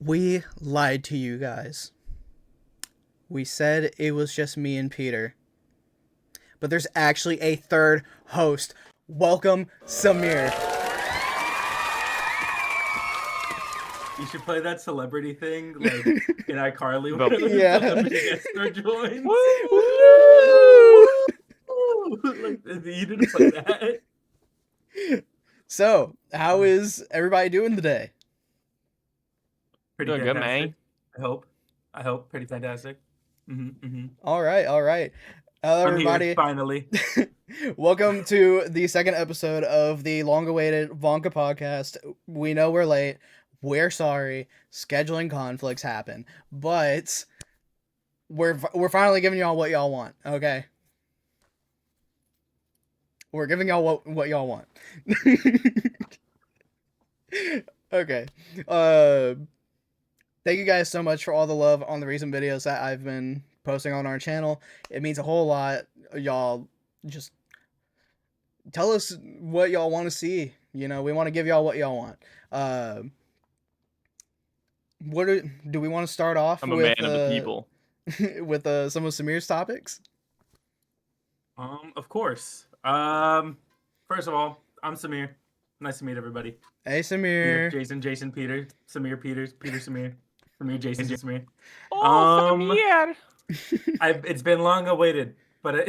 We lied to you guys. We said it was just me and Peter. But there's actually a third host. Welcome, Samir. You should play that celebrity thing, like in iCarly, when Yeah. celebrity guest star joins. Like, you didn't play that. So, how is everybody doing today? Pretty Doing good, fantastic. man. I hope. Pretty fantastic. All right. Hello, I'm everybody. here, finally. Welcome to the second episode of the long-awaited VONKA podcast. We know we're late. We're sorry. Scheduling conflicts happen, but we're finally giving y'all what y'all want. Okay, we're giving y'all what y'all want. Okay. Thank you guys so much for all the love on the recent videos that I've been posting on our channel. It means a whole lot. Y'all just tell us what y'all want to see. You know, we want to give y'all what y'all want. Do we want to start off I'm a with, man of the people. with some of Samir's topics? Of course. First of all, I'm Samir. Nice to meet everybody. Hey, Peter, Samir. Jason, Peter, Samir, Peter, Samir, Jason, Samir. Oh, Samir. It's been long awaited, but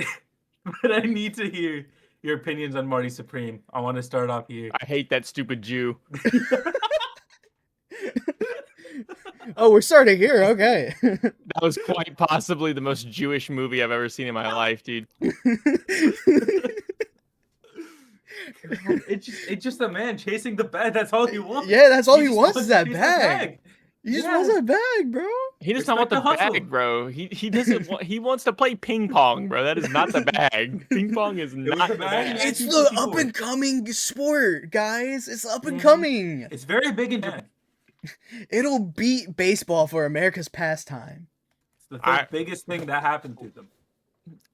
I need to hear your opinions on Marty Supreme. I want to start off here. I hate that stupid Jew. Oh, we're starting here. Okay. That was quite possibly the most Jewish movie I've ever seen in my life, dude. It's just a man chasing the bag. That's all he wants. Yeah, that's all he just wants is that to chase the bag. He just wants that bag, bro. He doesn't want the Respect the hustle. bag, bro. He doesn't want. He wants to play ping pong, bro. That is not the bag. Ping pong is not the the bag. bag. It's the up and coming sport, guys. It's up and coming. It's very big in Japan. It'll beat baseball for America's pastime. It's the biggest thing that happened to them.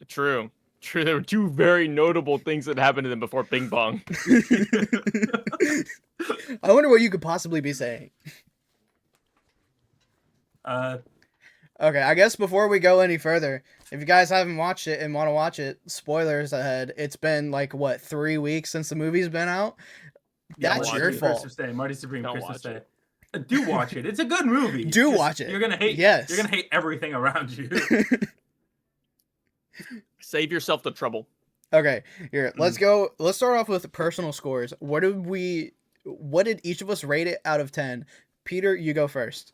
True. There were two very notable things that happened to them before ping pong. I wonder what you could possibly be saying. Okay, I guess before we go any further, if you guys haven't watched it and want to watch it, spoilers ahead. It's been like, what, 3 weeks since the movie's been out? That's your fault. Christmas Day, Marty Supreme, Don't Christmas watch Day. Do watch it. It's a good movie. Do watch it. You're gonna hate. Yes. You're gonna hate everything around you. Save yourself the trouble. Okay, here, let's go. Let's start off with personal scores. What did each of us rate it out of 10? Peter, you go first.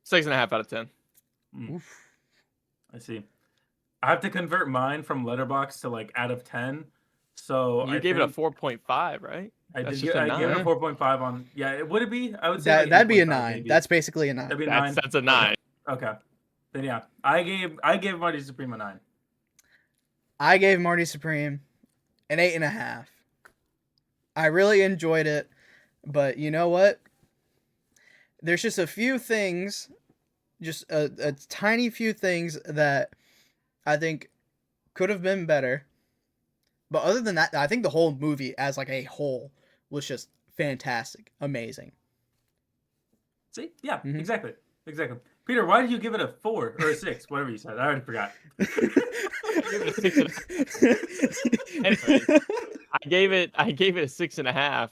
6.5 out of 10. Oof. I see. I have to convert mine from Letterboxd to like out of 10. So You gave it a 4.5, right? I That's did. just a I gave it a 9. 4.5 on. Yeah, would it be? I would say like That'd be a 8.5 9. maybe. That's basically a 9. That'd be a 9. That's a 9. Okay. Then yeah, I gave Marty Supreme a 9. I gave Marty Supreme an 8.5. I really enjoyed it, but you know what? There's just a few things, just a tiny few things that I think could have been better. But other than that, I think the whole movie as like a whole was just fantastic, amazing. See? Yeah, exactly. Peter, why did you give it a 4 or a 6? Whatever you said. I already forgot. Anyway, I gave it a 6.5.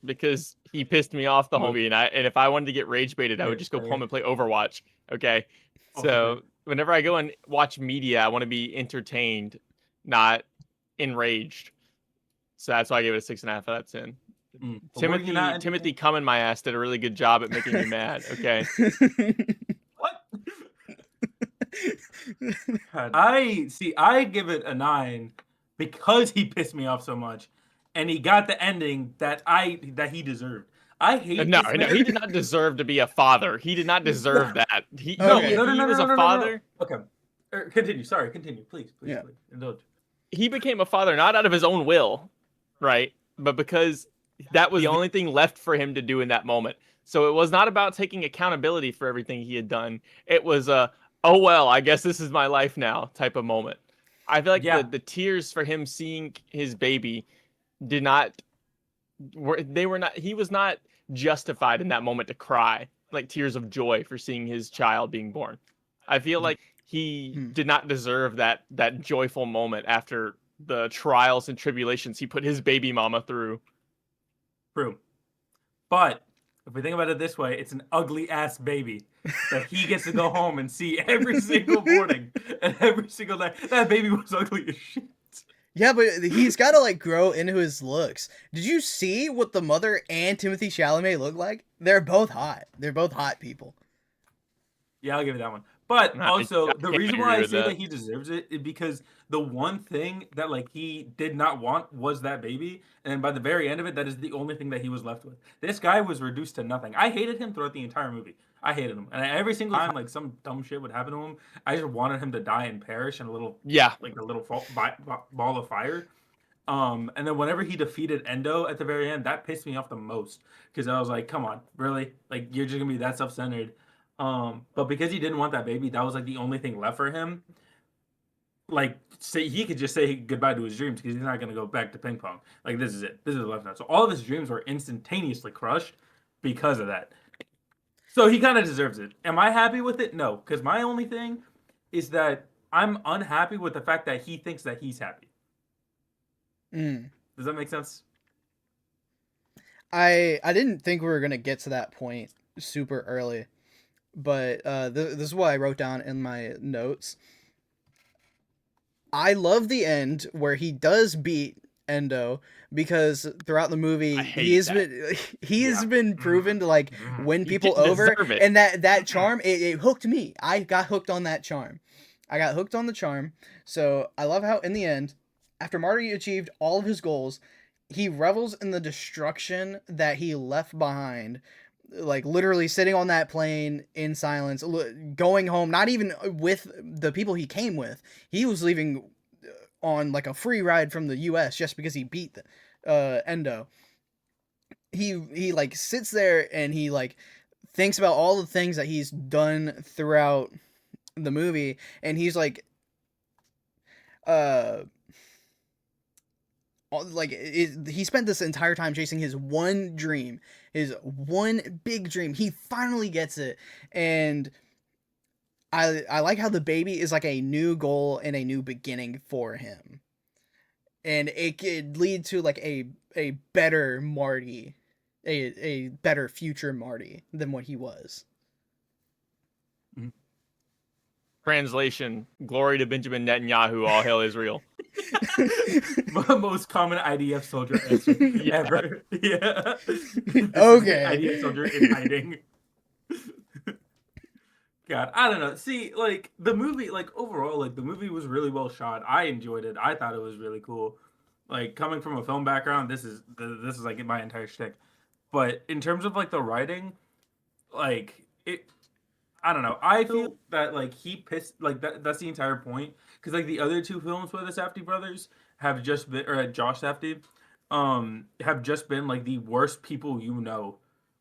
Because he pissed me off the whole movie, and if I wanted to get rage baited, I would just go home and play Overwatch. Okay, so whenever I go and watch media, I want to be entertained, not enraged. So that's why I gave it a 6.5 out of 10. Timothy come in my ass did a really good job at making me mad. Okay. What? I give it a 9 because he pissed me off so much, and he got the ending that he deserved. I hate. No, he did not deserve to be a father. He did not deserve that. He was a father. Okay, continue. Sorry, continue, please. Yeah. Please. Indulge. He became a father not out of his own will, right? But because that was the only thing left for him to do in that moment. So it was not about taking accountability for everything he had done. It was a, oh, well, I guess this is my life now type of moment. I feel like the tears for him seeing his baby he was not justified in that moment to cry, like tears of joy for seeing his child being born. I feel like he did not deserve that joyful moment after the trials and tribulations he put his baby mama through. True. But if we think about it this way, it's an ugly ass baby that he gets to go home and see every single morning and every single night. That baby was ugly as shit. Yeah, but he's got to like grow into his looks. Did you see what the mother and Timothy Chalamet look like? They're both hot. They're both hot people. Yeah, I'll give it that one. But also, the reason why I say that he deserves it is because the one thing that like he did not want was that baby, and by the very end of it, that is the only thing that he was left with. This guy was reduced to nothing. I hated him throughout the entire movie. I hated him, and every single time like some dumb shit would happen to him, I just wanted him to die and perish in a little ball of fire. And then whenever he defeated Endo at the very end, that pissed me off the most because I was like, come on, really? Like you're just gonna be that self-centered. But because he didn't want that baby, that was like the only thing left for him. Like, say he could just say goodbye to his dreams because he's not gonna go back to ping pong. Like, this is it. This is left now. So all of his dreams were instantaneously crushed because of that. So he kind of deserves it. Am I happy with it? No, because my only thing is that I'm unhappy with the fact that he thinks that he's happy. Does that make sense? I didn't think we were gonna get to that point super early. But this is what I wrote down in my notes. I love the end where he does beat Endo because throughout the movie he has been proven to like win people over, and that charm it hooked me. I got hooked on that charm. I got hooked on the charm. So I love how in the end, after Marty achieved all of his goals, he revels in the destruction that he left behind. Like literally sitting on that plane in silence, going home, not even with the people he came with. He was leaving on like a free ride from the US just because he beat Endo. He like sits there and he like thinks about all the things that he's done throughout the movie, and he's like he spent this entire time chasing his one dream, his one big dream. He finally gets it, and I like how the baby is like a new goal and a new beginning for him, and it could lead to like a better Marty, a better future Marty than what he was. Translation: Glory to Benjamin Netanyahu, all hail Israel. Most common IDF soldier answer ever. Yeah. Okay. IDF soldier in hiding. God, I don't know. See, like the movie, like overall, like the movie was really well shot. I enjoyed it. I thought it was really cool. Like coming from a film background, this is like my entire shtick. But in terms of like the writing, like it. I don't know. I feel that like he pissed like that's the entire point because like the other two films with the Safdie brothers have just been or Josh Safdie have just been like the worst people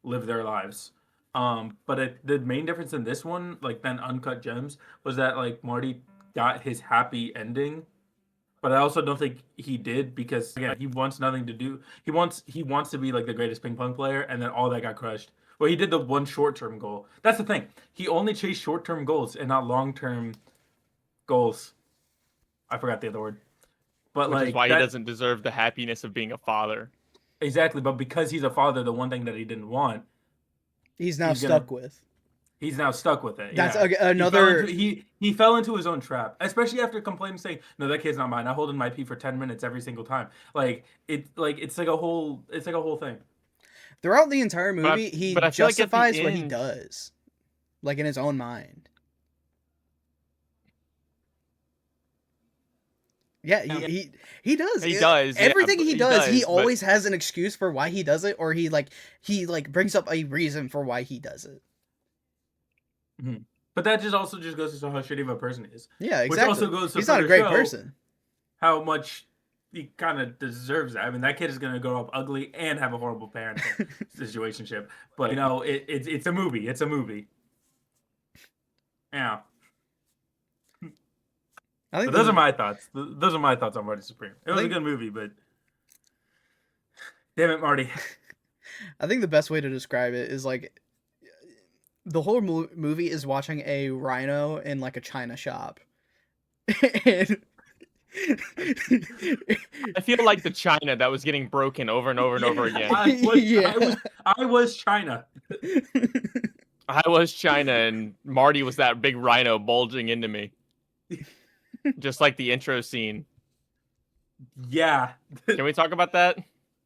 live their lives. But the main difference in this one, like then Uncut Gems, was that like Marty got his happy ending. But I also don't think he did because again, he wants nothing to do. He wants to be like the greatest ping pong player, and then all that got crushed. Well, he did the one short-term goal. That's the thing. He only chased short-term goals and not long-term goals. I forgot the other word. But which is why he doesn't deserve the happiness of being a father. Exactly, but because he's a father, the one thing that he didn't want, he's now stuck with. He's now stuck with it. That's another. He fell into his own trap, especially after complaining, saying, "No, that kid's not mine. I hold in my pee for 10 minutes every single time." It's like a whole thing. Throughout the entire movie, he justifies what he does, like in his own mind. Yeah, he does. He does. Everything he does, he always has an excuse for why he does it, or he brings up a reason for why he does it. Mm-hmm. But that also goes to show how shitty of a person he is. Yeah, exactly. Which also goes to he's not a great person. How much he kind of deserves that. I mean, that kid is going to grow up ugly and have a horrible parenting situationship. But, it's a movie. It's a movie. Yeah. Those are my thoughts. Those are my thoughts on Marty Supreme. It was a good movie, but damn it, Marty. I think the best way to describe it is like the whole movie is watching a rhino in like a china shop. And I feel like the China that was getting broken over and over and over again. I was China. I was China, and Marty was that big rhino bulging into me. Just like the intro scene. Yeah. Can we talk about that?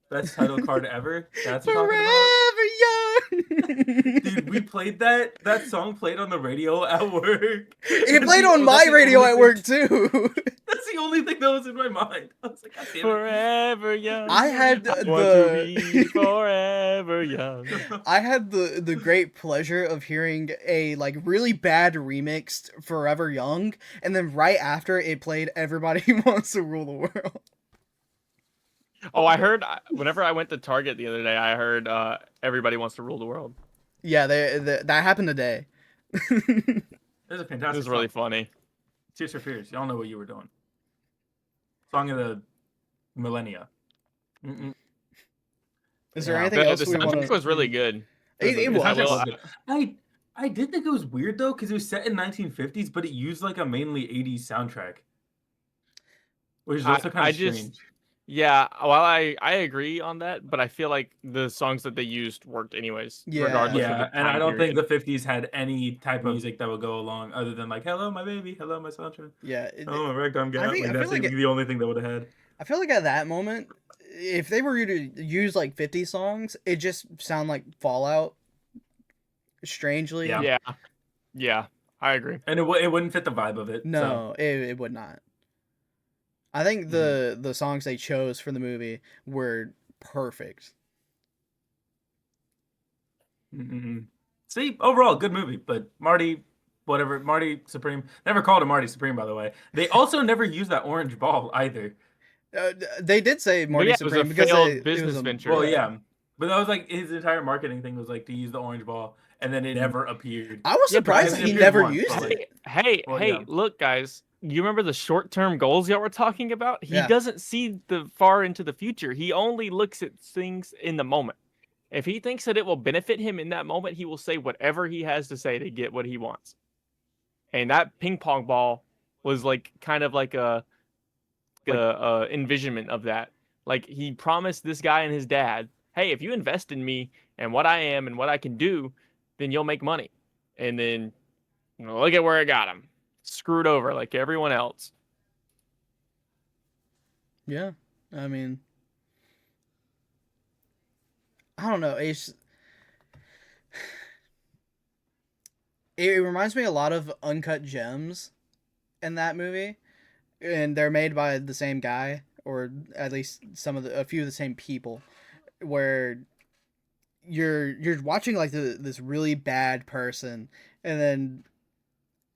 Best title card ever. That's what Forever talking about. young. Dude, we played that song played on the radio at work. It played on my radio at work too. That's the only thing that was in my mind. I was like, God damn it. Forever young. I had I want to be forever young. I had the great pleasure of hearing a like really bad remixed Forever Young, and then right after it played Everybody Wants to Rule the World. Oh, I heard whenever I went to Target the other day, I heard Everybody Wants to Rule the World. Yeah, that happened today. This is a fantastic. It was really funny. Tears for Fears. Y'all know what you were doing. Song of the millennia. Is there anything else we want to? The soundtrack was really good. It was. I did think it was weird though, because it was set in 1950s, but it used like a mainly 80s soundtrack, which is also kind of strange. Yeah, well, I agree on that, but I feel like the songs that they used worked anyways. Yeah, regardless of yeah, the and I don't period. think the 50s had any type of music that would go along other than like "Hello, my baby," "Hello, my sunshine." Yeah, "Oh, my ragtime gal." I That's feel like the only thing that would have had. I feel like at that moment, if they were to use like 50 songs, it just sound like Fallout. Strangely, yeah, I agree. And it wouldn't fit the vibe of it. No, it would not. I think the songs they chose for the movie were perfect. See, overall, good movie, but Marty Supreme. Never called him Marty Supreme, by the way. They also never used that orange ball either. They did say Marty Supreme because it was a venture. Well, yeah, but that was like his entire marketing thing was like to use the orange ball, and then it never appeared. I was surprised that he never used it. Hey, look, guys. You remember the short-term goals y'all were talking about? He doesn't see the far into the future. He only looks at things in the moment. If he thinks that it will benefit him in that moment, he will say whatever he has to say to get what he wants. And that ping pong ball was like kind of like a envisionment of that. Like he promised this guy and his dad, hey, if you invest in me and what I am and what I can do, then you'll make money. And then look at where it got him. Screwed over like everyone else. Yeah, I mean, I don't know. It reminds me a lot of Uncut Gems in that movie, and they're made by the same guy, or at least a few of the same people, where you're watching like this really bad person, and then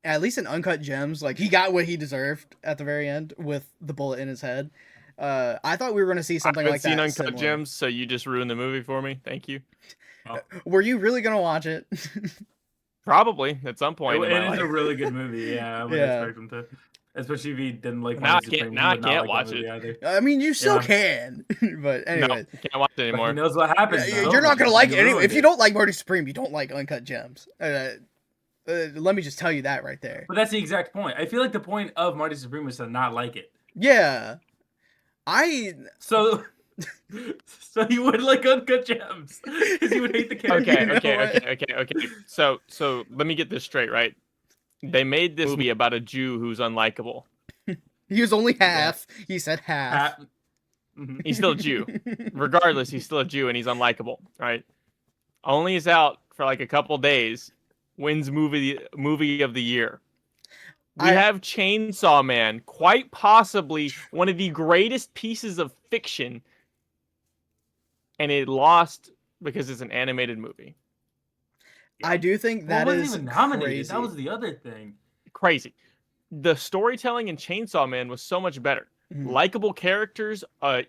at least in Uncut Gems, like he got what he deserved at the very end with the bullet in his head. I thought we were going to see something like that. I've seen Uncut Gems, so you just ruined the movie for me. Thank you. Were you really going to watch it? Probably at some point. It is a really good movie. Yeah, I would expect him to. Especially if he didn't like. Now I can't watch it. Either. I mean, you still can, but anyway, no, can't watch it anymore. He knows what happens. You're not gonna like it anyway. If you don't like Marty Supreme, you don't like Uncut Gems. Let me just tell you that right there. But that's the exact point. I feel like the point of Marty Supreme is to not like it. Yeah, So you would like Uncut Gems because you would hate the character. Okay. So let me get this straight, right? They made this movie about a Jew who's unlikable. He was only half. Yeah. He said half. He's still a Jew. Regardless, he's still a Jew and he's unlikable, right? Only is out for like a couple days. Wins movie of the year. We have Chainsaw Man, quite possibly one of the greatest pieces of fiction, and it lost because it's an animated movie. I do think that wasn't is even nominated. Crazy. That was the other thing. Crazy. The storytelling in Chainsaw Man was so much better. Likeable characters,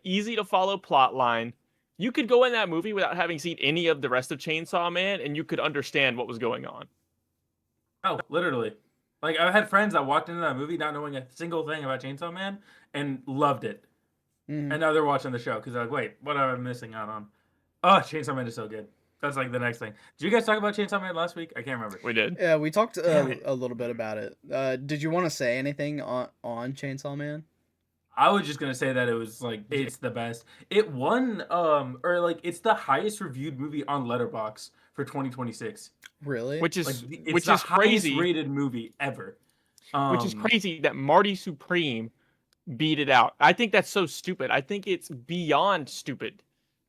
easy to follow plot line. You could go in that movie without having seen any of the rest of Chainsaw Man, and you could understand what was going on. Oh, literally. Like, I've had friends that walked into that movie not knowing a single thing about Chainsaw Man and loved it. And now they're watching the show because they're like, wait, what am I missing out on? Oh, Chainsaw Man is so good. That's like the next thing. Did you guys talk about Chainsaw Man last week? I can't remember. We did. Yeah, we talked Damn it. a little bit about it. Did you want to say anything on Chainsaw Man? I was just gonna say that it was like it's the best. It won or like it's the highest reviewed movie on Letterboxd for 2026. Really? Which Like is it's which the is crazy. highest rated movie ever. Which is crazy that Marty Supreme beat it out. I think that's so stupid. I think it's beyond stupid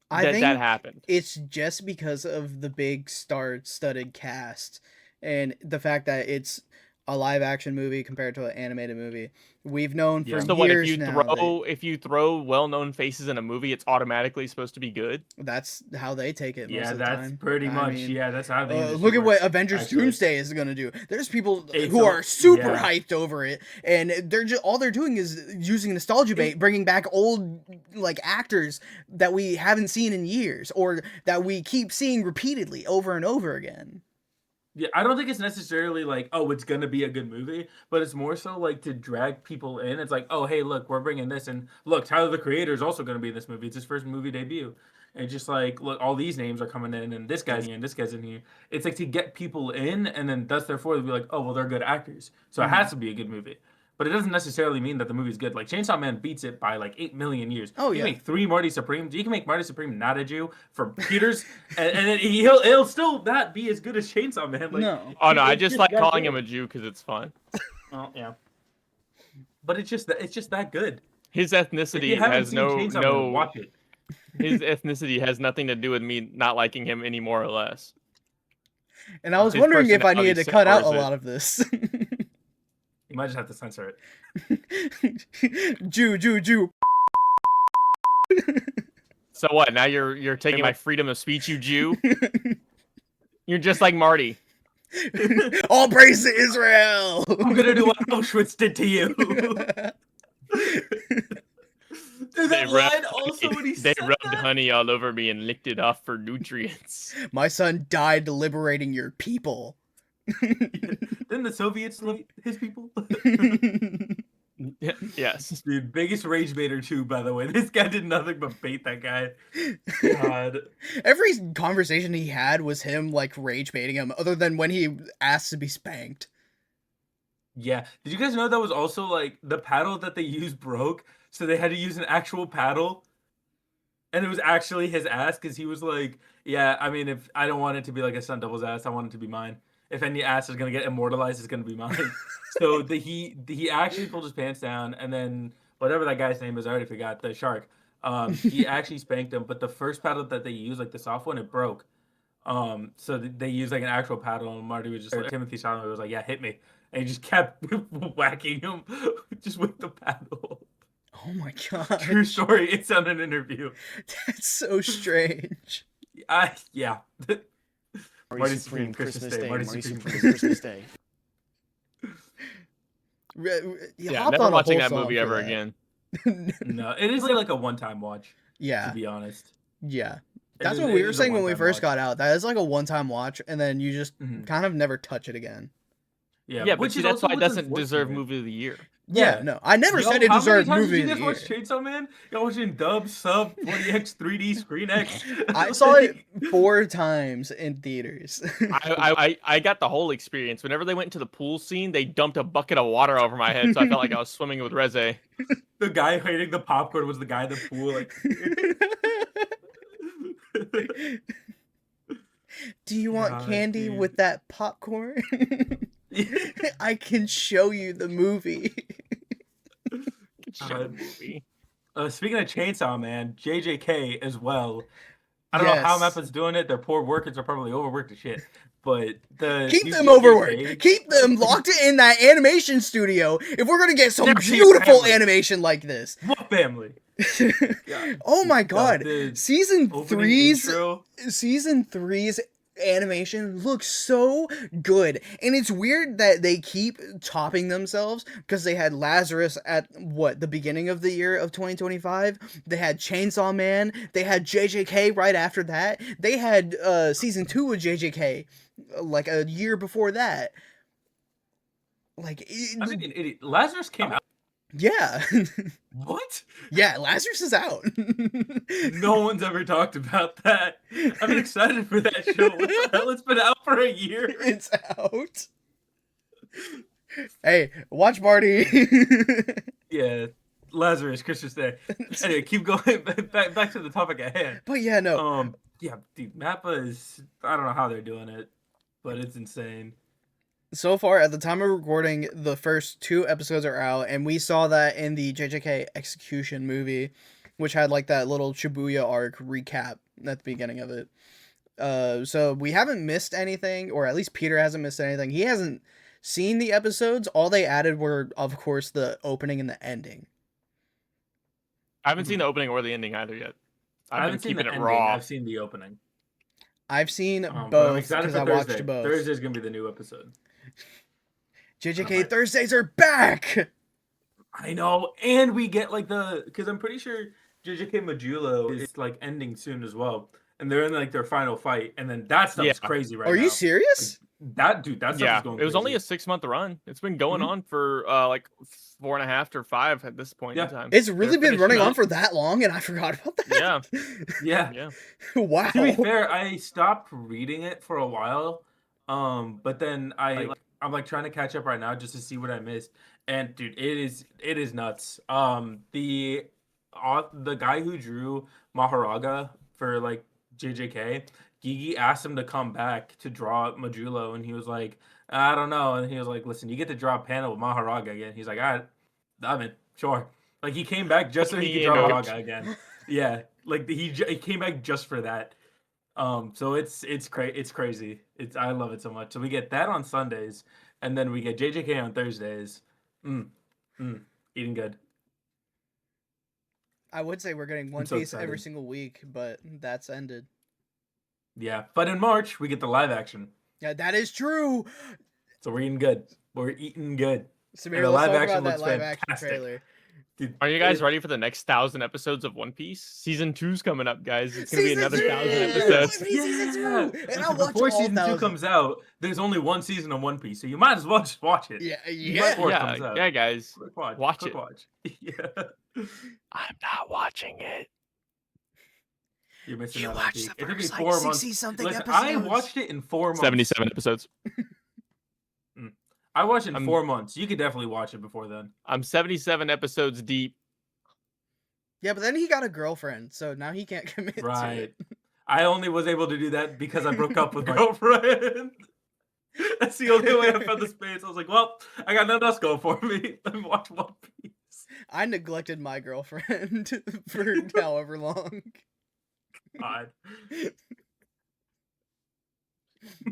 that that happened. It's just because of the big star-studded cast and the fact that it's a live-action movie compared to an animated movie. We've known for So what, years now if you throw well-known faces in a movie, it's automatically supposed to be good? that's how they take it most of the that's time. pretty much. That's how they look at what Avengers Doomsday is going to do. There's people who are super hyped over it, and they're just all they're doing is using nostalgia bait, bringing back old like actors that we haven't seen in years, or that we keep seeing repeatedly over and over again. Yeah, I don't think it's necessarily like, oh, it's gonna be a good movie, but it's more so like to drag people in. It's like, oh, hey, look, we're bringing this, and look, Tyler the Creator is also gonna be in this movie. It's his first movie debut, and just like, look, all these names are coming in, and this guy's in here, and this guy's in here. It's like to get people in, and then thus therefore they'll be like, oh, well, they're good actors, so it has to be a good movie. But it doesn't necessarily mean that the movie's good. Like Chainsaw Man beats it by like 8 million years. Oh, you yeah. can make 3 Marty Supremes. You can make Marty Supreme not a Jew for Peters, and then he'll still not be as good as Chainsaw Man. Like, No. Oh no, I just like calling him a Jew because it's fun. Well, yeah. But it's just that good. His ethnicity has Man, watch it. His ethnicity has nothing to do with me not liking him any more or less. And I was His wondering if I needed to cut out a personality lot of this. You might just have to censor it. Jew. So what? Now you're taking my freedom of speech, you Jew? You're just like Marty. All praise to Israel. I'm gonna do what Auschwitz did to you. Dude, that line also when they rubbed honey all over me and licked it off for nutrients. My son died liberating your people. Didn't the Soviets love his people? Yes. Dude, biggest rage baiter too, by the way. This guy did nothing but bait that guy. God. Every conversation he had was him like rage baiting him, other than when he asked to be spanked. Yeah. Did you guys know that was also like the paddle that they used broke, so they had to use an actual paddle? And it was actually his ass, because he was like, yeah, I mean, if I don't want it to be like a stunt double's ass, I want it to be mine. If any ass is gonna get immortalized, it's gonna be mine. So he actually pulled his pants down, and then whatever that guy's name is, I already forgot, the shark. He actually spanked him, but the first paddle that they used, like the soft one, it broke. So they used like an actual paddle, and Marty was just like, Timothy Chalamet was like, yeah, hit me, and he just kept whacking him just with the paddle. Oh my god! True story. It's on an interview. That's so strange. Yeah. Marty Supreme Christmas Day. Marty Supreme Christmas Day. Yeah, never watching that movie ever again. No, it is like a one-time watch. Yeah. To be honest. Yeah. That's what we were saying when we first got out. That is like a one-time watch, and then you just kind of never touch it again. Yeah, but see, that's why it doesn't deserve movie of the year. Yeah, no, I never said it deserved movie of the year. You guys watch Chainsaw Man? Y'all watching dub, sub, 40x, 3D, Screen X? I saw it 4 times in theaters. I got the whole experience. Whenever they went into the pool scene, they dumped a bucket of water over my head, so I felt like I was swimming with Reze. The guy hitting the popcorn was the guy in the pool. Like... Do you want candy with that popcorn? I can show you the movie. Speaking of Chainsaw Man, JJK as well. I don't know how Mappa's doing it. Their poor workers are probably overworked as shit. But keep them overworked. Keep them locked in that animation studio if we're gonna get some beautiful animation like this. What family? Oh my god. Season 3's animation looks so good, and it's weird that they keep topping themselves, because they had Lazarus at the beginning of the year of 2025, they had Chainsaw Man, they had JJK right after that, they had season 2 of JJK like a year before that. Like, I mean, Lazarus came out. Yeah. What? Yeah, Lazarus is out. No one's ever talked about that. I've been excited for that show. What the hell? It's been out for a year. It's out. Hey, watch Marty. Yeah, Lazarus, Christmas Day. Anyway, keep going. Back to the topic at hand. But yeah, no. Yeah, dude, Mappa is. I don't know how they're doing it, but it's insane. So far, at the time of recording, the first 2 episodes are out, and we saw that in the JJK Execution movie, which had like that little Shibuya arc recap at the beginning of it. So we haven't missed anything, or at least Peter hasn't missed anything. He hasn't seen the episodes. All they added were, of course, the opening and the ending. I haven't seen the opening or the ending either yet. I haven't seen the ending. Raw. I've seen the opening. I've seen But both I'm excited because for I Thursday. watched both. Thursday's gonna be the new episode. JJK Thursdays are back! I know, and we get like because I'm pretty sure JJK Majulo is like ending soon as well, and they're in like their final fight, and then that stuff's crazy right now. Are you serious? That stuff is going crazy. It was only a 6-month run. It's been going on for like 4.5 or 5 at this point in time. It's really been running on for that long, and I forgot about that. Yeah. Wow. To be fair, I stopped reading it for a while, but then I'm like trying to catch up right now just to see what I missed. And dude, it is nuts. The guy who drew Maharaga for like JJK, Gigi asked him to come back to draw Majulo, and he was like, I don't know. And he was like, listen, you get to draw a panel with Maharaga again. He's like, all right, I'm in, sure. Like he came back just so he could draw Maharaga again. Yeah, like he came back just for that. So it's crazy. I love it so much. So we get that on Sundays, and then we get JJK on Thursdays. Eating good. I would say we're getting One Piece every single week, but that's ended. Yeah, but in March we get the live action. Yeah, that is true. So we're eating good. We're eating good. Samir, let's talk about that live action trailer. Dude, are you guys ready for the next 1,000 episodes of One Piece? Season 2's coming up, guys. It's gonna be another 1,000 episodes. Yeah. And I'll watch before season 2 comes out, there's only one season of One Piece, so you might as well just watch it. Yeah, guys. Watch it. Yeah. I'm not watching it. You're missing you out watched on the it. first Took me 4 months. 60-something Listen, episodes. I watched it in 4 months. 77 episodes. I watched it in 4 months. You could definitely watch it before then. I'm 77 episodes deep. Yeah, but then he got a girlfriend, so now he can't commit to it. I only was able to do that because I broke up with my girlfriend. That's the only way I found the space. I was like, well, I got nothing else going for me. Let me watch One Piece. I neglected my girlfriend for however long. God.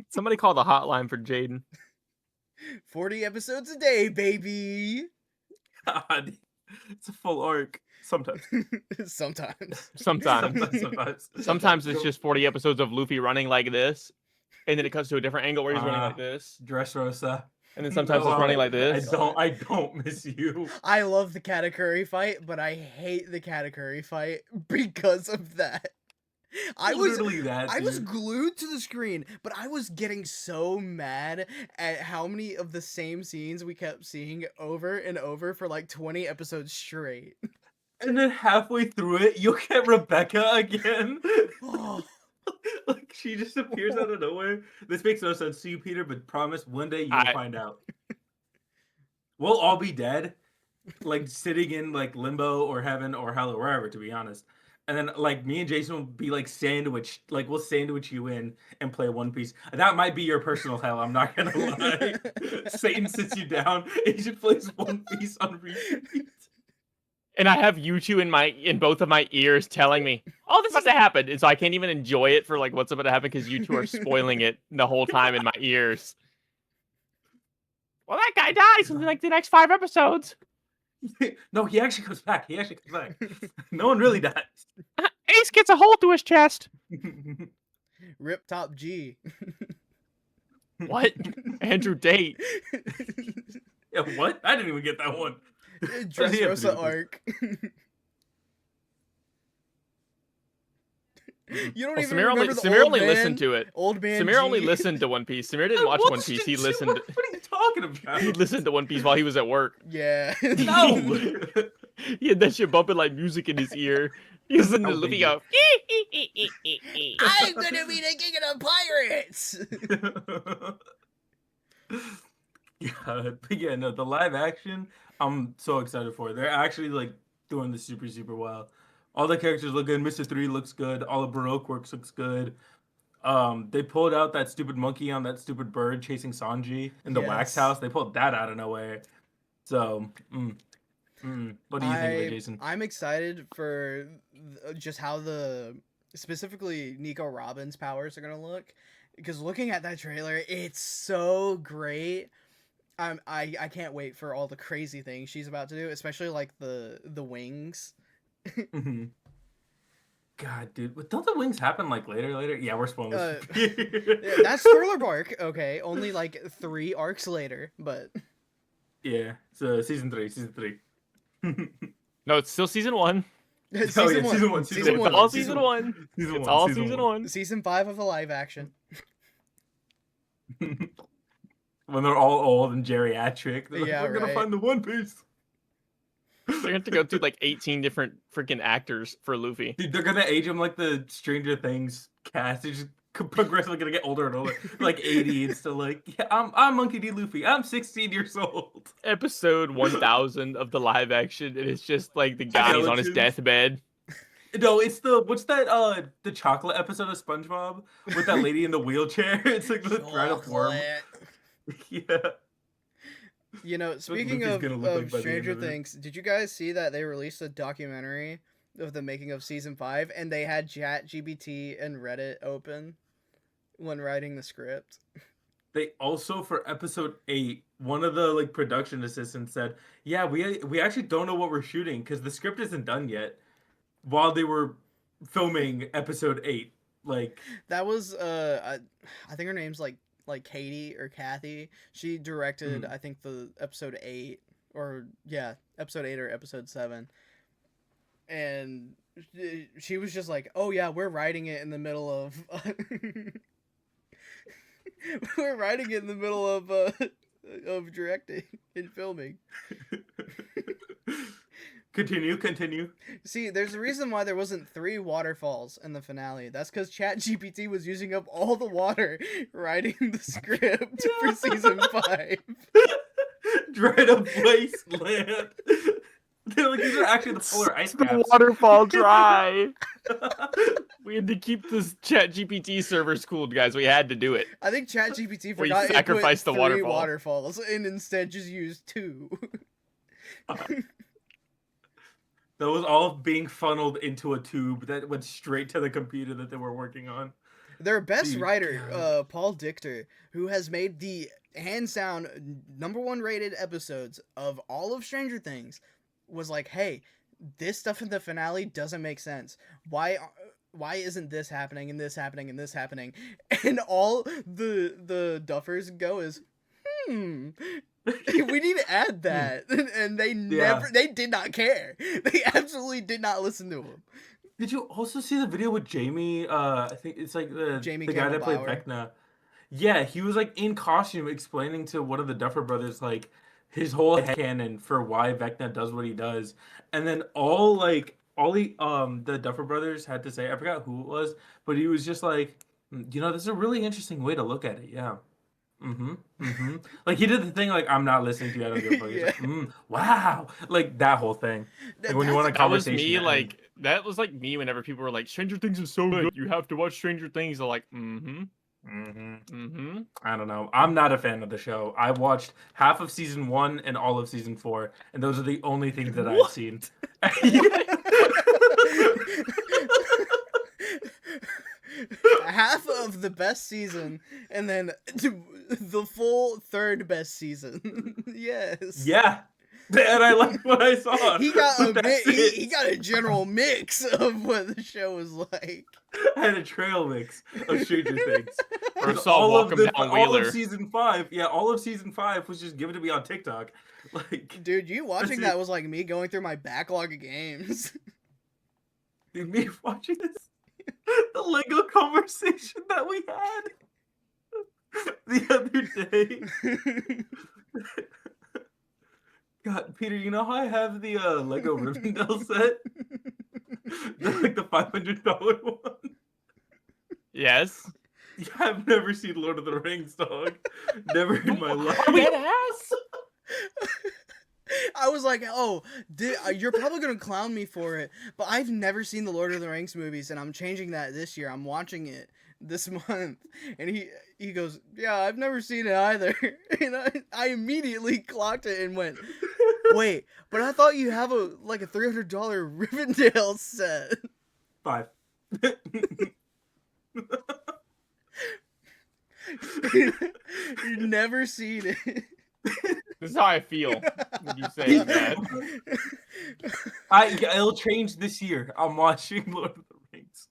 Somebody call the hotline for Jaden. 40 episodes a day, baby. God. It's a full arc. Sometimes. Sometimes it's just 40 episodes of Luffy running like this, and then it cuts to a different angle where he's running like this. Dressrosa. And then sometimes it's running like this. I don't miss you. I love the Katakuri fight, but I hate the Katakuri fight because of that. I was glued to the screen, but I was getting so mad at how many of the same scenes we kept seeing over and over for like 20 episodes straight. And then halfway through it, you'll get Rebecca again. Like she just appears out of nowhere. This makes no sense to you, Peter, but promise one day you'll find out. We'll all be dead, like sitting in like limbo or heaven or hell or wherever, to be honest. And then like me and Jason will be like sandwiched, like we'll sandwich you in and play One Piece. That might be your personal hell, I'm not gonna lie. Satan sits you down and he just plays One Piece on repeat. And I have you two in both of my ears telling me, "Oh, this has to happen," and so I can't even enjoy it for like what's about to happen because you two are spoiling it the whole time in my ears. Well, that guy dies in like the next 5 episodes. No, he actually comes back. No one really dies. Ace gets a hole through his chest. Rip Top G. What? Andrew Tate. Yeah, what? I didn't even get that one. Dressrosa arc. You don't even remember the Samir old only man, listened to it. Old man Samir only listened to One Piece. Samir didn't watch One Piece. He listened. What are you talking about? He listened to One Piece while he was at work. Yeah. No. He had that shit bumping like music in his ear. He was listening to Luffy go. I'm gonna be the king of the pirates. Yeah, but yeah, no, the live action, I'm so excited for. They're actually like doing this super, super well. All the characters look good. Mr. 3 looks good. All the Baroque works looks good. They pulled out that stupid monkey on that stupid bird chasing Sanji in the wax house. They pulled that out of nowhere. So, what do you think of it, Jason? I'm excited for just how specifically Nico Robin's powers are gonna look, because looking at that trailer, it's so great. I can't wait for all the crazy things she's about to do, especially like the wings. God, dude, but don't the wings happen like later? Yeah, we're spoilers. That's spoiler bark. Okay, only like 3 arcs later, but yeah, so season 3. No, it's still season 1. Season 1. It's all season 1. It's all season 1. Season 5 of the live action. When they're all old and geriatric, they're like, Yeah, we're gonna find the One Piece. They're gonna have to go through like 18 different freaking actors for Luffy. Dude, they're gonna age him like the Stranger Things cast. They're just progressively gonna get older and older, like 80, and still like, yeah, I'm Monkey D. Luffy. I'm 16 years old. Episode 1000 of the live action, and it's just like the guy on his deathbed. No, it's what's that? The chocolate episode of SpongeBob with that lady in the wheelchair. It's like the dried up worm. Yeah. You know, speaking of Stranger Things, did you guys see that they released a documentary of the making of season 5, and they had ChatGPT and Reddit open when writing the script? They also, for episode 8, one of the like production assistants said, "Yeah, we actually don't know what we're shooting because the script isn't done yet." While they were filming episode 8, like that was I think her name's like Katie or Kathy. She directed I think the episode 8 or episode 8 or episode 7, and she was just like, "Oh yeah, we're writing it in the middle of we're writing it in the middle of directing and filming." Continue. See, there's a reason why there wasn't 3 waterfalls in the finale. That's because ChatGPT was using up all the water writing the script for season 5. Dried up wasteland. They're like, these are actually the polar ice caps. The waterfall dry. We had to keep this ChatGPT servers cooled, guys. We had to do it. I think ChatGPT forgot it put 3 waterfalls and instead just used 2. That was all being funneled into a tube that went straight to the computer that they were working on. Their best writer, Paul Dichter, who has made the hands down #1 rated episodes of all of Stranger Things, was like, "Hey, this stuff in the finale doesn't make sense. Why isn't this happening and this happening and this happening?" And all the duffers go is, we need to add that. And they did not care. They absolutely did not listen to him. Did you also see the video with Jamie? I think it's like the guy that played Vecna. Yeah, he was like in costume explaining to one of the Duffer Brothers like his whole headcanon for why Vecna does what he does. And then all the Duffer Brothers had to say, I forgot who it was, but he was just like, this is a really interesting way to look at it. Yeah. Like he did the thing like, I'm not listening to you, I don't give a fuck. Yeah. Like, wow, like that whole thing. Like when you want a conversation. That was me me whenever people were like, Stranger Things is so good, you have to watch Stranger Things. They're like, I don't know. I'm not a fan of the show. I watched half of season 1 and all of season 4, and those are the only things that I've seen. Half of the best season, and then the full 3rd best season. Yes. Yeah. And I liked what I saw. He got a general mix of what the show was like. I had a trail mix of Stranger Things. All of season 5. Yeah, all of season 5 was just given to me on TikTok. Like, dude, you watching that was like me going through my backlog of games. Dude, me watching this. The Lego conversation that we had. the other day. God, Peter, you know how I have the Lego Rivendell set? The $500 one? Yes. Yeah, I've never seen Lord of the Rings, dog. Never in my life. Dead ass? I was like, oh, you're probably going to clown me for it, but I've never seen the Lord of the Rings movies, and I'm changing that this year. I'm watching it this month. And he goes, yeah, I've never seen it either. And I immediately clocked it and went, wait, but I thought you have a $300 Rivendell set. 5. You've never seen it. This is how I feel when you say that. It'll change this year. I'm watching Lord of the Rings.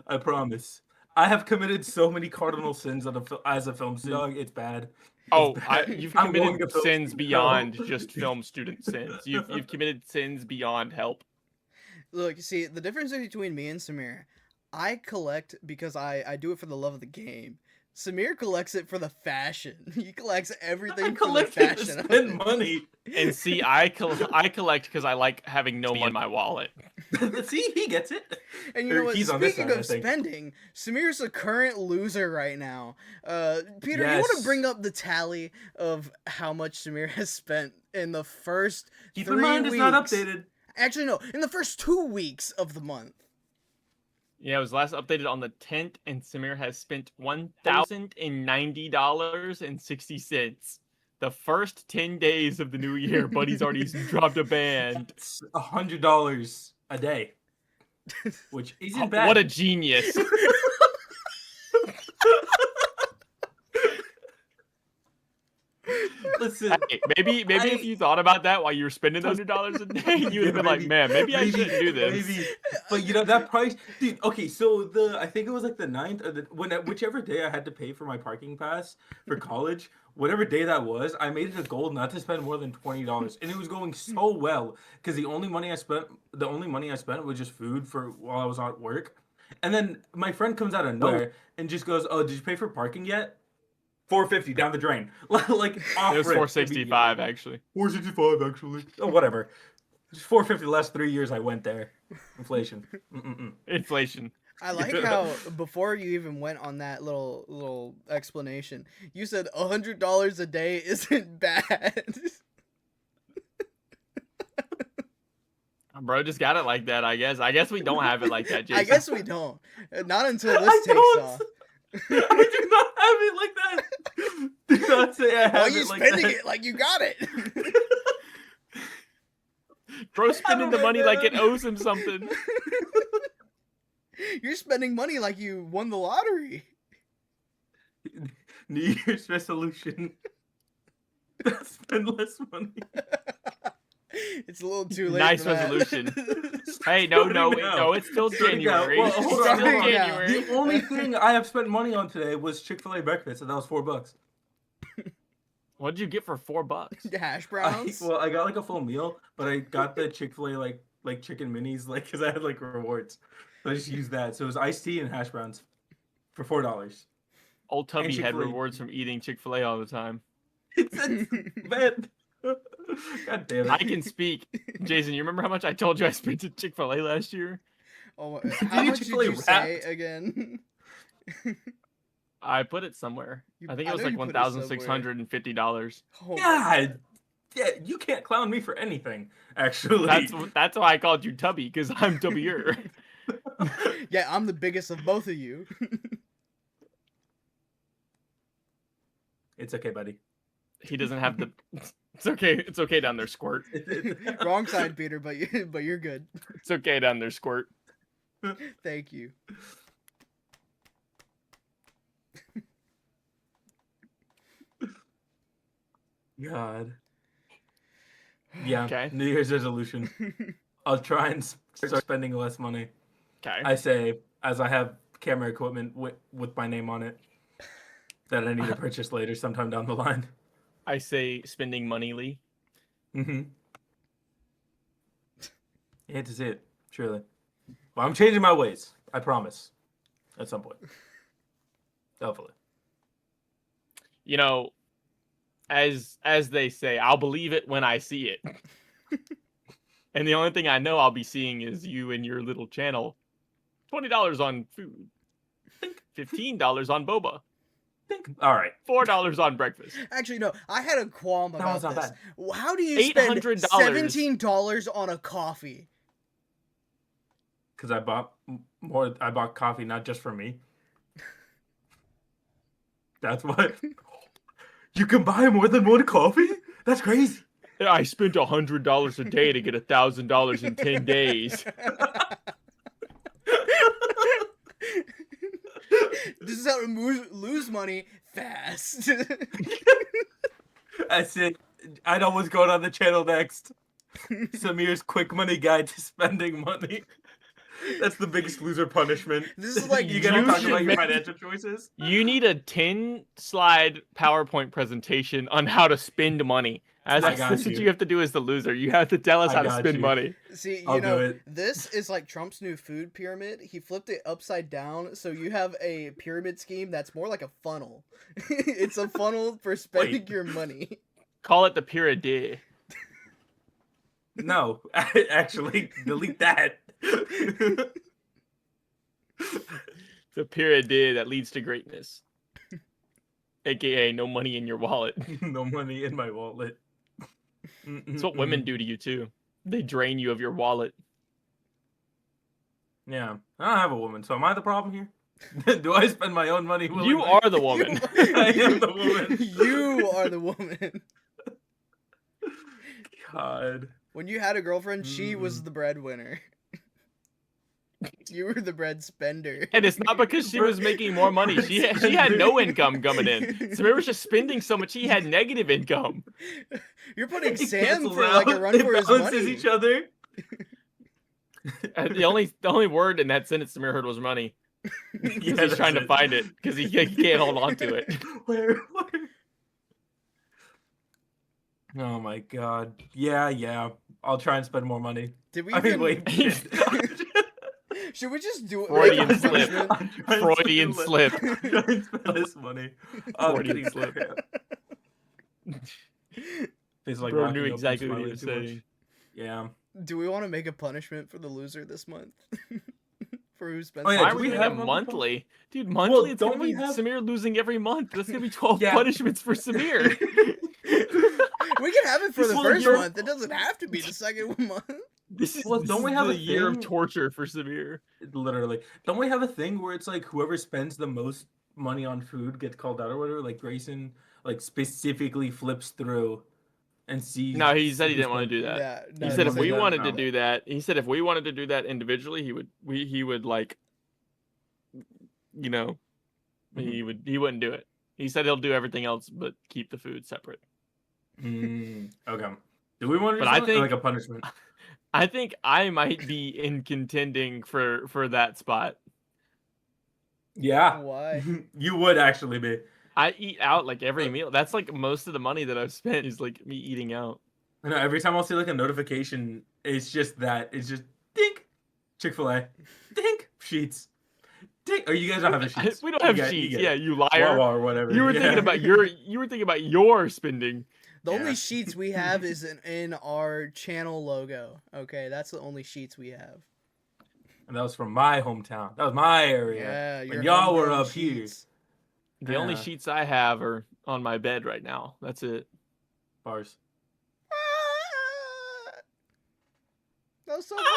I promise. I have committed so many cardinal sins as a film dog. It's bad. Oh, you've committed sins beyond just film student sins. You've committed sins beyond help. Look, see, the difference between me and Samir, I collect because I do it for the love of the game. Samir collects it for the fashion. He collects everything for the fashion. To spend money. And see, I collect because I like having no money in my wallet. See, he gets it. And you know what? Speaking of spending, Samir's a current loser right now. Peter, you want to bring up the tally of how much Samir has spent in the first 3 weeks? Keep in mind, it's not updated. Actually, no. In the first 2 weeks of the month. Yeah, it was last updated on the 10th, and Samir has spent $1,090.60. The first 10 days of the new year, Buddy's already dropped a band. That's $100 a day, which isn't bad. What a genius! Listen, hey, maybe if you thought about that while you were spending those $100 a day, you would have been like, man, maybe I shouldn't do this. Maybe. But you know that price, dude. Okay, so I think it was like the 9th or whichever day I had to pay for my parking pass for college, whatever day that was, I made it a goal not to spend more than $20, and it was going so well because the only money I spent was just food for while I was at work, and then my friend comes out of nowhere and just goes, "Oh, did you pay for parking yet?" $450 down the drain. Like off. It was $465 actually. $465 actually. Oh, whatever. Just $450 the last 3 years I went there. Inflation. Inflation. I like how before you even went on that little explanation, you said $100 a day isn't bad. Bro, just got it like that, I guess. I guess we don't have it like that, Jason. I guess we don't. Not until this takes off. I do not have it like that. Do not say I have it like that. Why are you spending it like you got it? Bro, spending the money like it owes him something. You're spending money like you won the lottery. New Year's resolution. Spend less money. It's a little too late. Nice resolution. Hey, no, it's still January. Well, hold on. January. The only thing I have spent money on today was Chick-fil-A breakfast, and that was $4. What did you get for $4? Hash browns. I got like a full meal, but I got the Chick-fil-A like chicken minis, like because I had like rewards. So I just used that. So it was iced tea and hash browns for $4. Old Tubby had rewards from eating Chick-fil-A all the time. Man. God damn it. I can speak. Jason, you remember how much I told you I spent at Chick-fil-A last year? Oh, how much did you say again? I put it somewhere. I think it was like $1,650. Oh, God. Yeah, you can't clown me for anything, actually. That's why I called you Tubby, because I'm Tubbier. Yeah, I'm the biggest of both of you. It's okay, buddy. He doesn't have the... It's okay. It's okay down there, Squirt. Wrong side, Peter, but you're good. It's okay down there, Squirt. Thank you. God. Yeah. Okay. New Year's resolution. I'll try and start spending less money. Okay. I say, as I have camera equipment with my name on it that I need to purchase later sometime down the line. I say spending moneyly. Mm-hmm. You hate to see it, surely. Well, I'm changing my ways. I promise. At some point. Hopefully. you know, as they say, I'll believe it when I see it. And the only thing I know I'll be seeing is you and your little channel. $20 on food. $15 on boba. All right. $4 on breakfast. Actually, no. I had a qualm about That was not this. bad. How do you spend $800. $17 on a coffee? Because I bought more. I bought coffee not just for me. That's what. You can buy more than one coffee? That's crazy. I spent $100 a day to get $1,000 in 10 days. This is how to lose money fast. That's it. I know what's going on the channel next. Samir's quick money guide to spending money. That's the biggest loser punishment. This is like you gotta talk about your financial choices. You need a 10-slide PowerPoint presentation on how to spend money. That's what you have to do as the loser. You have to tell us how to spend money. See, I'll do it. This is like Trump's new food pyramid. He flipped it upside down, so you have a pyramid scheme that's more like a funnel. It's a funnel for spending your money. Call it the pyramid. No, actually, delete that. The pyramid that leads to greatness. AKA no money in your wallet. No money in my wallet. That's what women do to you too. They drain you of your wallet. Yeah, I don't have a woman, so am I the problem here? Do I spend my own money willingly? You are the woman. I am the woman. You are the woman. God. When you had a girlfriend, she was the breadwinner. You were the bread spender. And it's not because she was making more money. She had no income coming in. Samir was just spending so much he had negative income. You're putting Sam for like a run for his money. Each other. The only word in that sentence Samir heard was money. Yeah, he's trying to find it because he can't hold on to it. Where? Oh my god. Yeah. I'll try and spend more money. Did we? Wait. Should we just do it? Freudian slip. Freudian slip. I'm trying to spend this money. Freudian slip. Like Bro knew exactly what he was saying. Yeah. Do we want to make a punishment for the loser this month? For who spends? Why are we doing it monthly? Dude, monthly, well, it's going to be Samir losing every month. That's going to be 12 punishments for Samir. We can have it for the first month. It doesn't have to be the second month. Don't we have a year of torture for Samir? Literally. Don't we have a thing where it's like whoever spends the most money on food gets called out or whatever? Like Grayson like specifically flips through and sees. No, he said he didn't want to do that. Yeah, he said if we wanted to do that, individually, he would like, you know, he wouldn't do it. He said he'll do everything else but keep the food separate. Okay. Do we want to do I think, like a punishment? I think I might be in contending for that spot. Yeah. Why? You would actually be. I eat out like every meal. That's like most of the money that I've spent is like me eating out. I know every time I'll see like a notification, it's just dink, Chick-fil-A, dink, Sheets, dink. Oh, you guys don't have a Sheets. We don't have Sheets. Yeah, you liar. Wawa or whatever. You were thinking about your spending. The only sheets we have is in our channel logo. Okay, that's the only sheets we have. And that was from my hometown. That was my area. Yeah, when y'all were up here. The only sheets I have are on my bed right now. That's it. Bars. That was so funny.